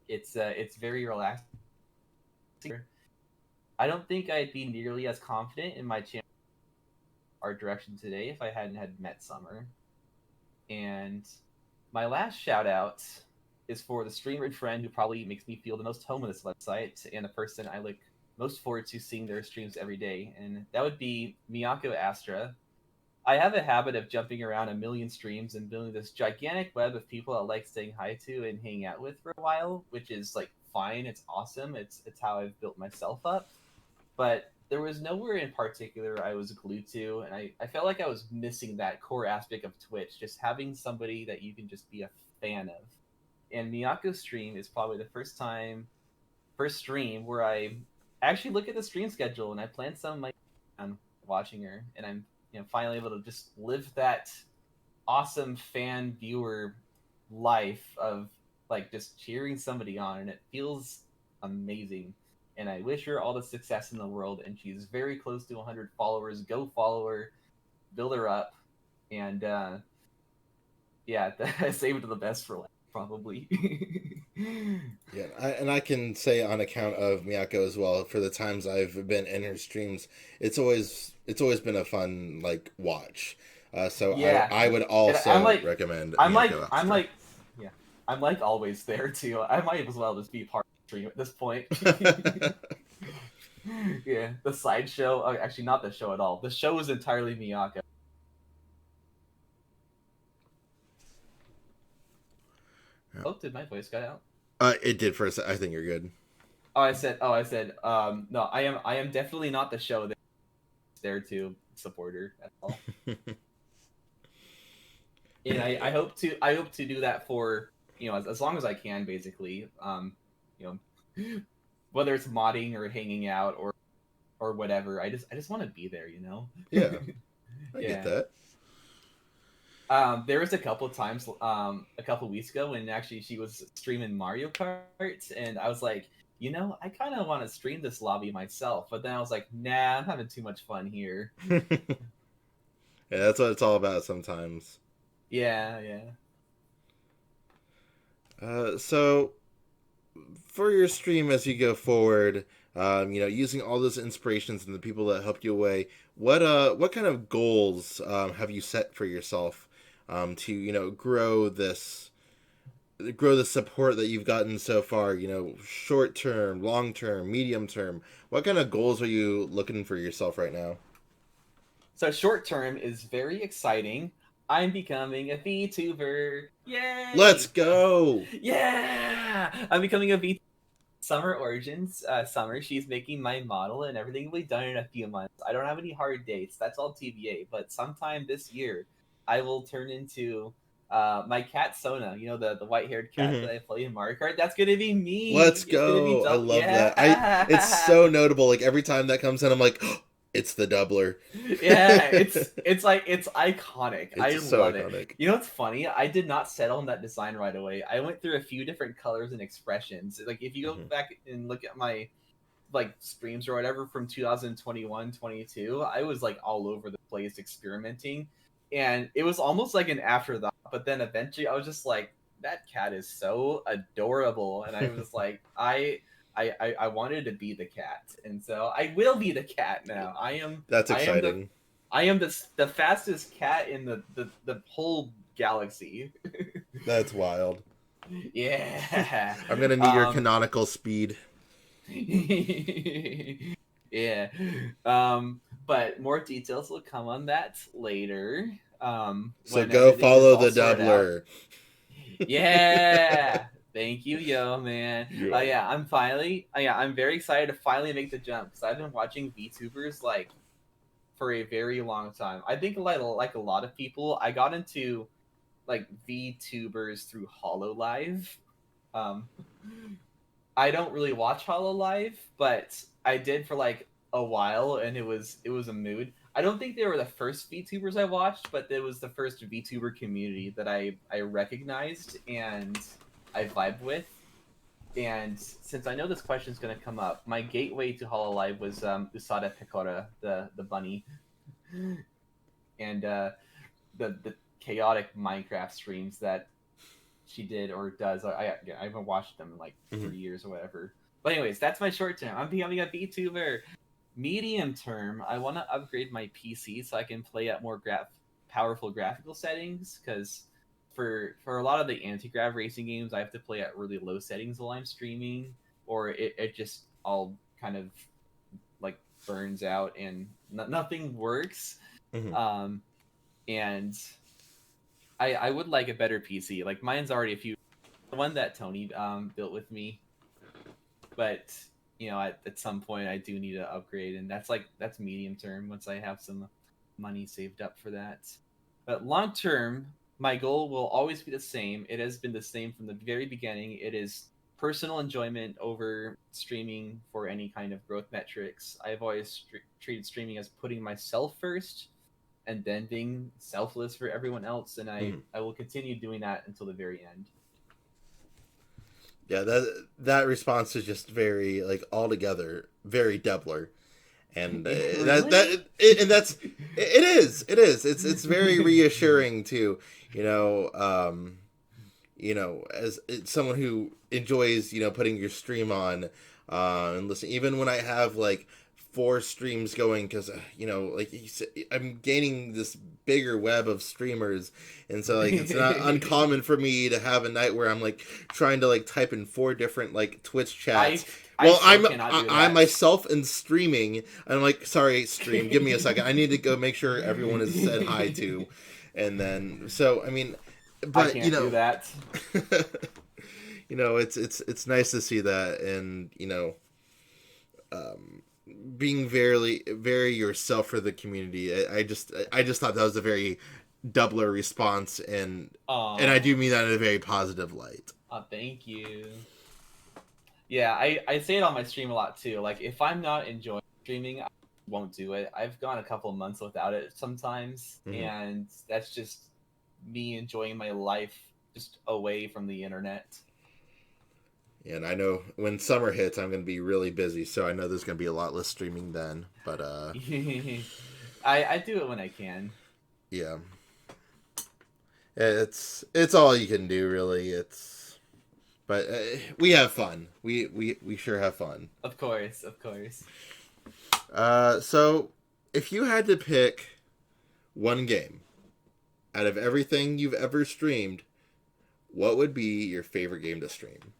It's very relaxing. I don't think I'd be nearly as confident in my channel art direction today if I hadn't had met Summer. And my last shout out is for the streamer and friend who probably makes me feel the most home on this website, and the person I look most forward to seeing their streams every day, and that would be Miyako Astra. I have a habit of jumping around a million streams and building this gigantic web of people I like saying hi to and hanging out with for a while, which is like fine, it's awesome, it's how I've built myself up. But there was nowhere in particular I was glued to, and I felt like I was missing that core aspect of Twitch, just having somebody that you can just be a fan of. And Miyako's stream is probably the first stream where I actually look at the stream schedule and I plan some of my on watching her, and I'm finally able to just live that awesome fan viewer life of like just cheering somebody on, and it feels amazing. And I wish her all the success in the world. And she's very close to 100 followers. Go follow her, build her up, and yeah, I saved the best for last, probably. Yeah, and I can say on account of Miyako as well. For the times I've been in her streams, it's always been a fun like watch. So Yeah, I would and I'm also like, recommend I'm like, Miyako I'm Astra. like, yeah, I'm like always there too. I might as well just be part of stream at this point. Yeah, the sideshow. Actually, not the show at all. The show was entirely Miyako. Oh, did my voice cut out? It did for a second. I think you're good. No, I am definitely not the show that's there to support her at all. And I hope to do that for, as long as I can, basically. You know, whether it's modding or hanging out or whatever. I just want to be there, Yeah, I get Yeah. that. There was a couple of times, a couple weeks ago when actually she was streaming Mario Kart, and I was like, I kind of want to stream this lobby myself, but then I was like, nah, I'm having too much fun here. Yeah, that's what it's all about sometimes. Yeah, yeah. So for your stream as you go forward, using all those inspirations and the people that helped you away, what kind of goals have you set for yourself to grow the support that you've gotten so far? Short term, long term, medium term. What kind of goals are you looking for yourself right now? So short term is very exciting. I'm becoming a VTuber. Let's Yay! go. Yeah! I'm becoming a VTuber. Summer Origins, Summer, she's making my model, and everything will be done in a few months. I don't have any hard dates. That's all TBA. But sometime this year, I will turn into my cat Sona. The white haired cat Mm-hmm. that I play in Mario Kart. That's gonna be me. Let's It's gonna be go. I double. love that. It's Yeah. so notable. Like every time that comes in, I'm like, oh, it's the doubler. Yeah, it's iconic. I It's so love it. iconic. You know what's funny? I did not settle on that design right away. I went through a few different colors and expressions. Like if you go Mhm. back and look at my like streams or whatever from 2021, 22, I was like all over the place experimenting, and it was almost like an afterthought. But then eventually I was just like, that cat is so adorable, and I was like, I wanted to be the cat, and so I will be the cat now. I am That's I am the exciting. I am the fastest cat in the whole galaxy. That's wild. Yeah. I'm gonna need your canonical speed. Yeah. But more details will come on that later. So When go everything is follow all the sorted out. doubler. Yeah. Thank you, yo, man. You're welcome. Yeah, I'm very excited to finally make the jump because I've been watching VTubers like for a very long time. I think like a lot of people, I got into like VTubers through Hololive. Um, I don't really watch Hololive, but I did for like a while, and it was a mood. I don't think they were the first VTubers I watched, but it was the first VTuber community that I recognized and I vibed with. And since I know this question is going to come up, my gateway to Hololive was Usada Pecora, the bunny, and the chaotic Minecraft streams that she did or does. I haven't watched them in like Mhm. 3 years or whatever. But anyways, that's my short term. I'm becoming a VTuber. Medium term, I want to upgrade my PC so I can play at more powerful graphical settings. Because for a lot of the anti-grav racing games, I have to play at really low settings while I'm streaming, or it just all kind of like burns out and nothing works. Mhm. And I would like a better PC. Like mine's already the one that Tony built with me, but at some point I do need to upgrade, and that's medium term once I have some money saved up for that. But long term, my goal will always be the same. It has been the same from the very beginning. It is personal enjoyment over streaming for any kind of growth metrics. I've always treated streaming as putting myself first and then being selfless for everyone else, and I Mhm. I will continue doing that until the very end. Yeah, that response is just very like altogether very doubler, and Really? and it is it's very reassuring to you know um as someone who enjoys putting your stream on and listen even when I have like 4 streams going because like you said, I'm gaining this bigger web of streamers, and so like it's not uncommon for me to have a night where I'm like trying to like type in 4 different like Twitch chats. I Well, still cannot do I that. myself am streaming. I'm like, sorry, stream, give me a second. I need to go make sure everyone is said hi to, and then so I mean, I but can't do that. it's nice to see that, and um, being very yourself for the community. I just thought that was a very doubler response, and I do mean that in a very positive light. Thank you. Yeah, I say it on my stream a lot too. Like if I'm not enjoying streaming, I won't do it. I've gone a couple months without it sometimes, and that's just me enjoying my life just away from the internet. And I know when summer hits, I'm going to be really busy, so I know there's going to be a lot less streaming then. But I do it when I can. Yeah, it's all you can do, really. But we have fun. We sure have fun. Of course, of course. So if you had to pick one game out of everything you've ever streamed, what would be your favorite game to stream?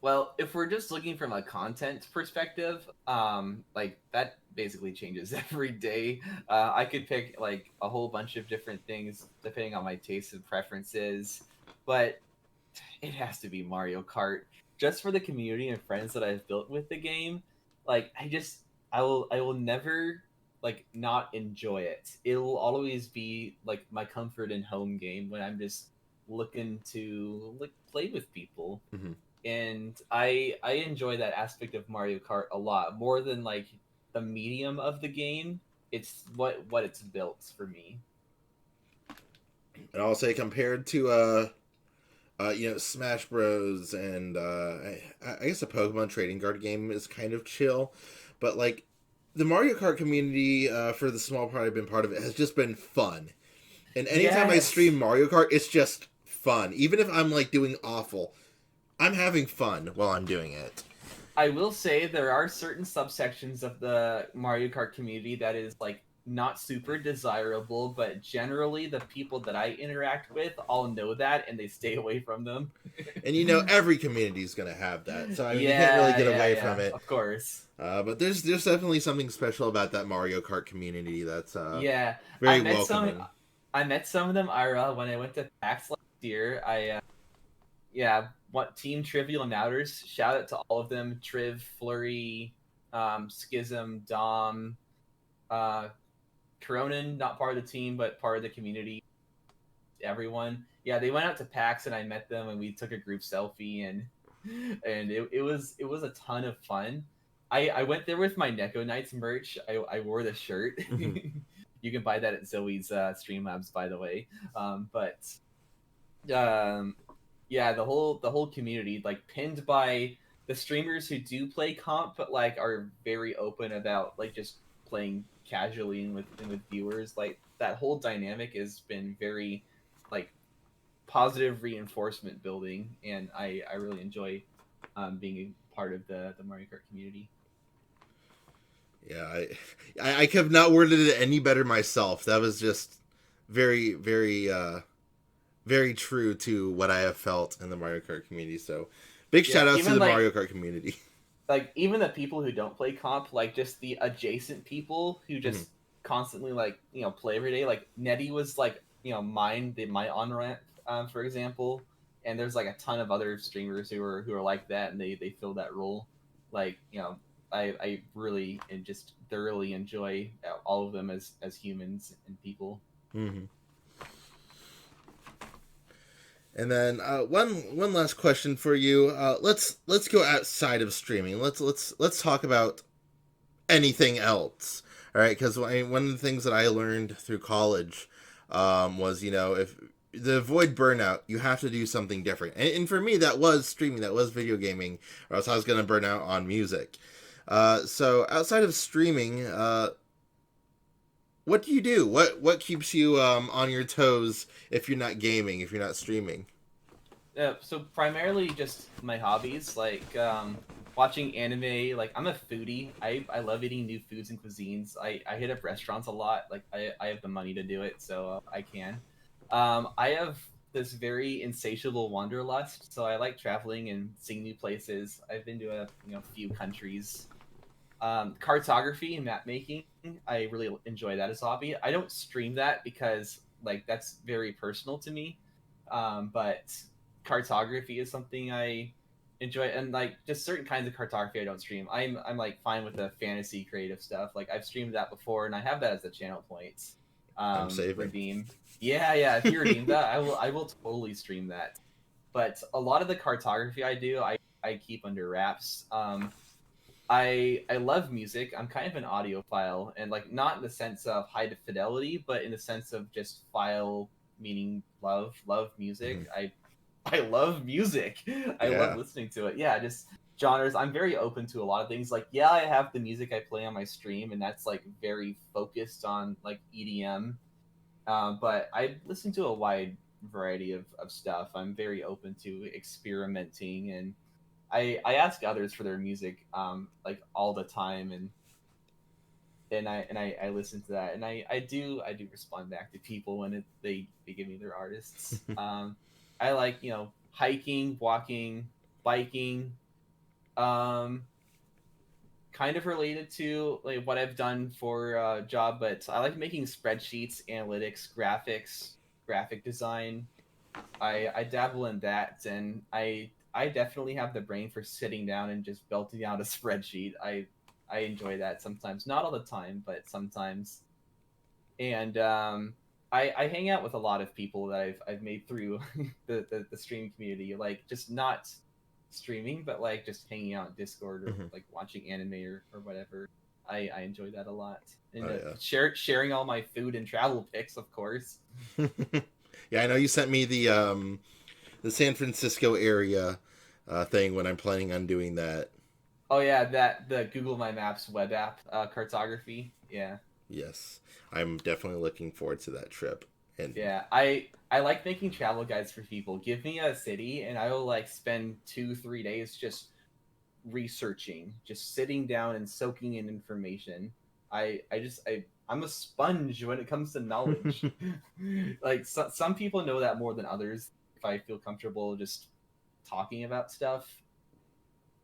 Well, if we're just looking from a content perspective, like that basically changes every day. I could pick like a whole bunch of different things depending on my tastes and preferences, but it has to be Mario Kart. Just for the community and friends that I've built with the game, like I will never like not enjoy it. It will always be like my comfort and home game when I'm just looking to like play with people. Mm-hmm. And I enjoy that aspect of Mario Kart a lot more than like the medium of the game. It's what it's built for me. And I'll say compared to Smash Bros. And I guess a Pokemon trading card game is kind of chill, but like the Mario Kart community, for the small part I've been part of it, has just been fun. And anytime I stream Mario Kart, it's just fun. Even if I'm like doing awful, I'm having fun while I'm doing it. I will say there are certain subsections of the Mario Kart community that is like not super desirable, but generally the people that I interact with all know that and they stay away from them. And every community is going to have that, so I mean, you can't really get away from it. Of course. But there's definitely something special about that Mario Kart community that's very welcoming. I met some of them IRL when I went to PAX last year. What Team Trivial and Outers? Shout out to all of them: Triv, Flurry, Schism, Dom, Coronin, not part of the team but part of the community. Everyone, yeah, they went out to PAX and I met them and we took a group selfie and it was a ton of fun. I went there with my Neko Knights merch. I wore the shirt. You can buy that at Zoe's Streamlabs, by the way. Yeah, the whole community, like pinned by the streamers who do play comp, but like are very open about like just playing casually and with viewers. Like that whole dynamic has been very like positive reinforcement building, and I really enjoy being a part of the Mario Kart community. Yeah, I could have not worded it any better myself. That was just very, very, very true to what I have felt in the Mario Kart community. So, big shout outs to the Mario Kart community. Like even the people who don't play comp, like just the adjacent people who just constantly like play every day. Like Nettie was like my on ramp, for example, and there's like a ton of other streamers who are like that, and they fill that role. Like I really and just thoroughly enjoy all of them as humans and people. Mm-hmm. And then one last question for you. Let's go outside of streaming. Let's talk about anything else. All right, because one of the things that I learned through college was if to avoid burnout, you have to do something different. And for me, that was streaming, that was video gaming, or else I was going to burn out on music. So outside of streaming, what do you do? What keeps you on your toes if you're not gaming, if you're not streaming? So primarily just my hobbies. Like watching anime. Like I'm a foodie. I love eating new foods and cuisines. I hit up restaurants a lot. Like I have the money to do it, so I can. I have this very insatiable wanderlust, so I like traveling and seeing new places. I've been to a few countries. Cartography and map making, I really enjoy that as a hobby. I don't stream that because like that's very personal to me. But cartography is something I enjoy, and like just certain kinds of cartography I don't stream. I'm like fine with the fantasy creative stuff. Like I've streamed that before, and I have that as the channel points. I'm saving. Redeem. Yeah, yeah. If you redeem that, I will totally stream that. But a lot of the cartography I do, I keep under wraps. I love music. I'm kind of an audiophile, and like not in the sense of high fidelity, but in the sense of just file meaning love music. Mhm. I love music. I love Yeah. listening to it. Yeah, just genres. I'm very open to a lot of things. Like yeah, I have the music I play on my stream, and that's like very focused on like EDM. But I listen to a wide variety of stuff. I'm very open to experimenting, and I ask others for their music like all the time, and I listen to that, and I do respond back to people when they give me their artists. I like hiking, walking, biking, um kind of related to like what I've done for a job, but I like making spreadsheets, analytics, graphics, graphic design. I dabble in that, and I definitely have the brain for sitting down and just belting out a spreadsheet. I enjoy that sometimes, not all the time, but sometimes. And I hang out with a lot of people that I've made through the stream community, like just not streaming, but like just hanging out in Discord or Mhm. like watching anime or whatever. I enjoy that a lot, and Oh sharing all my food and travel pics, of course. yeah. Yeah, I know you sent me the San Francisco area thing when I'm planning on doing that. Oh yeah, that the Google My Maps web app cartography. Yeah, Yes, I'm definitely looking forward to that trip. And yeah. I like making travel guides for people. Give me a city, and I will like spend 2 3 days just researching, just sitting down and soaking in information. I'm a sponge when it comes to knowledge. Like some people know that more than others. If I feel comfortable just talking about stuff,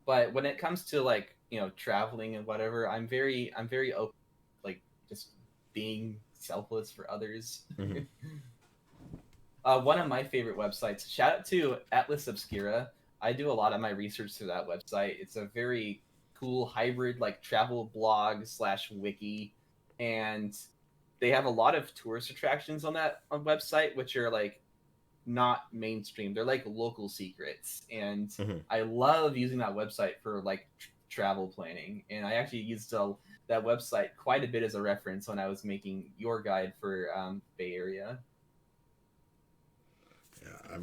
but when it comes to like traveling and whatever, I'm very open, like just being selfless for others. Mhm. One of my favorite websites, shout out to Atlas Obscura. I do a lot of my research through that website. It's a very cool hybrid like travel blog slash wiki, and they have a lot of tourist attractions on that website, which are like not mainstream. They're like local secrets, and Mhm. I love using that website for like travel planning. And I actually used that website quite a bit as a reference when I was making your guide for Bay Area. Yeah,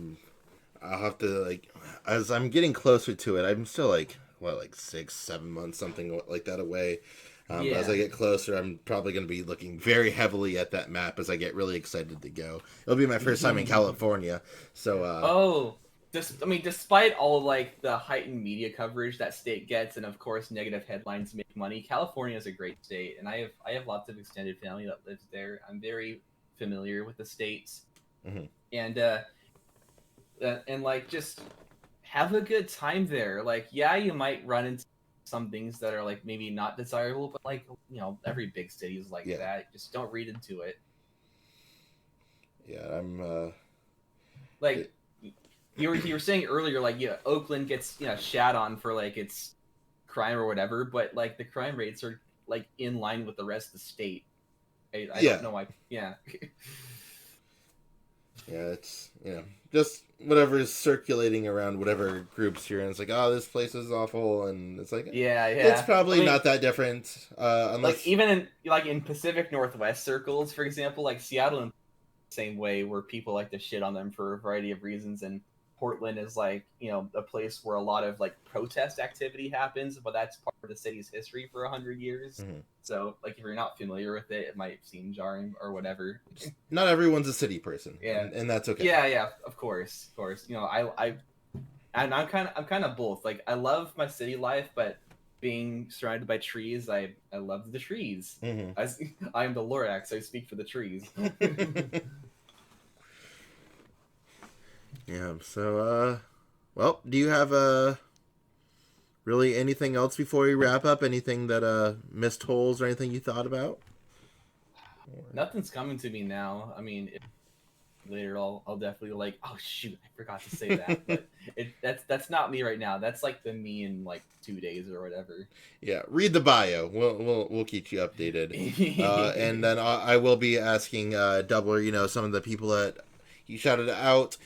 I'll have to like as I'm getting closer to it. I'm still like what, like 6 7 months, something like that away. But as I Yeah. get closer, I'm probably going to be looking very heavily at that map as I get really excited to go. It'll be my first time in California, so Oh, just I mean, despite all like the heightened media coverage that state gets, and of course negative headlines make money, California is a great state, and I have lots of extended family that lives there. I'm very familiar with the states, mhm. and and like just have a good time there. Like, yeah, you might run into some things that are like maybe not desirable, but like every big city is like Yeah, that. Just don't read into it. yeah. I'm Like it, you were saying earlier, like yeah, Oakland gets shat on for like its crime or whatever, but like the crime rates are like in line with the rest of the state. I don't yeah. know why. Yeah. Yeah, it's just whatever is circulating around whatever groups you're in. It's like, oh, this place is awful, and it's like Yeah, it's yeah. I probably mean, not that different, like unless. even in Pacific Northwest circles, for example, like Seattle and same way where people like to shit on them for a variety of reasons, and Portland is like a place where a lot of like protest activity happens, but that's part of the city's history for 100 years. Mhm. So like if you're not familiar with it, it might seem jarring or whatever. Not everyone's a city person, Yeah, and that's okay. yeah, yeah. Of course, of course. I And I'm kind of both. Like I love my city life, but being surrounded by trees, I love the trees. Hmm. As I am the Lorax, I speak for the trees. Yeah. So, well, do you have really anything else before we wrap up? Anything that missed holes or anything you thought about? Nothing's coming to me now. I mean, later I'll definitely like, oh shoot, I forgot to say that. But that's not me right now. That's like the me in like 2 days or whatever. Yeah, read the bio. We'll keep you updated. And then I will be asking Doubler, some of the people that he shouted out,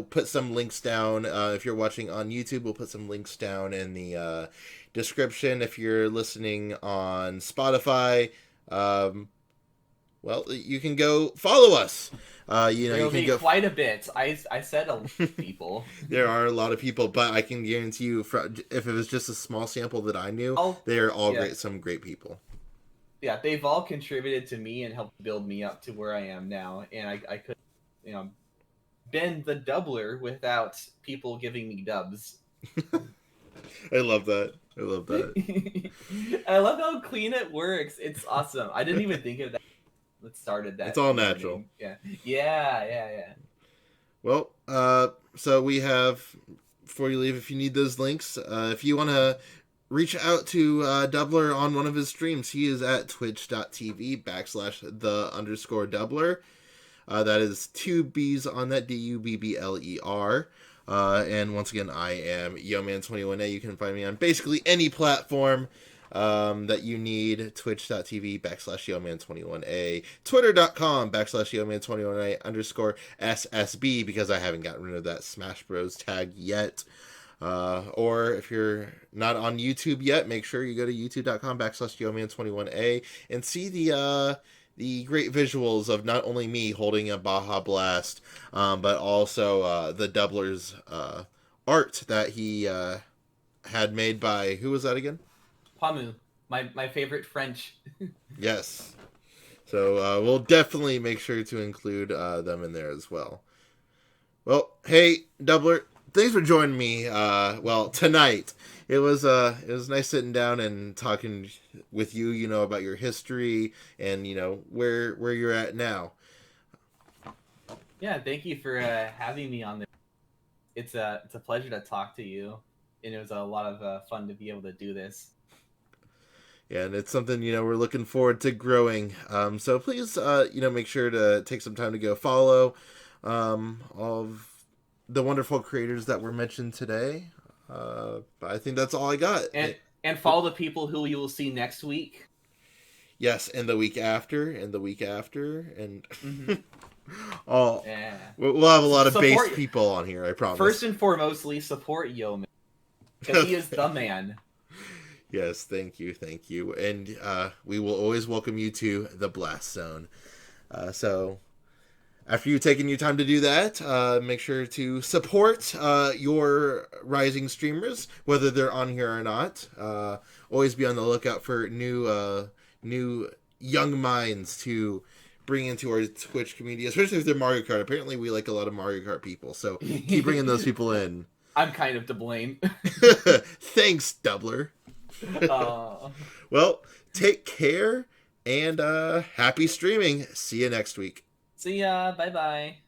put some links down. If you're watching on YouTube, we'll put some links down in the description. If you're listening on Spotify, well, you can go follow us. There You will can be go. quite a bit. I said a lot of people. There are a lot of people, but I can guarantee you, if it was just a small sample that I knew, Oh, they are all yeah. great. Some great people. Yeah, they've all contributed to me and helped build me up to where I am now. And I could, you know, been the doubler without people giving me dubs. I love that. I love that. I love how clean it works. It's awesome. I didn't even think of that. That started that. It's all morning. natural. Yeah. Well, so we have, before you leave, if you need those links, if you want to reach out to Doubler on one of his streams, he is at twitch.tv/the_Doubler. That is 2 B's on that, DUBBLER. And once again, I am yoman21a. You can find me on basically any platform that you need. Twitch.tv/yoman21a, twitter.com/yoman21a_SSB, because I haven't gotten rid of that Smash Bros tag yet. Or if you're not on YouTube yet, make sure you go to youtube.com/yoman21a and see the great visuals of not only me holding a Baja Blast, but also the Doubler's art that he had made by, who was that again? Pamu, my favorite French. Yes. So we'll definitely make sure to include them in there as well. Well, hey, Doubler, thanks for joining me. Tonight. It was nice sitting down and talking with you, about your history and where you're at now. Yeah, thank you for having me on there. It's a pleasure to talk to you, and it was a lot of fun to be able to do this. Yeah, and it's something, we're looking forward to growing. So please, make sure to take some time to go follow all of the wonderful creators that were mentioned today. I think that's all I got. And follow the people who you will see next week. Yes, and the week after, and Mm-hmm. we'll have a lot of base people on here, I promise. First and foremostly, support Yoman, because he is the man. Yes, thank you, and we will always welcome you to the Blast Zone. So after you've taken your time to do that, make sure to support your rising streamers, whether they're on here or not. Always be on the lookout for new young minds to bring into our Twitch community, especially if they're Mario Kart. Apparently, we like a lot of Mario Kart people, so keep bringing those people in. I'm kind of to blame. Thanks, Doubler. Well, take care and happy streaming. See you next week. See ya. Bye-bye.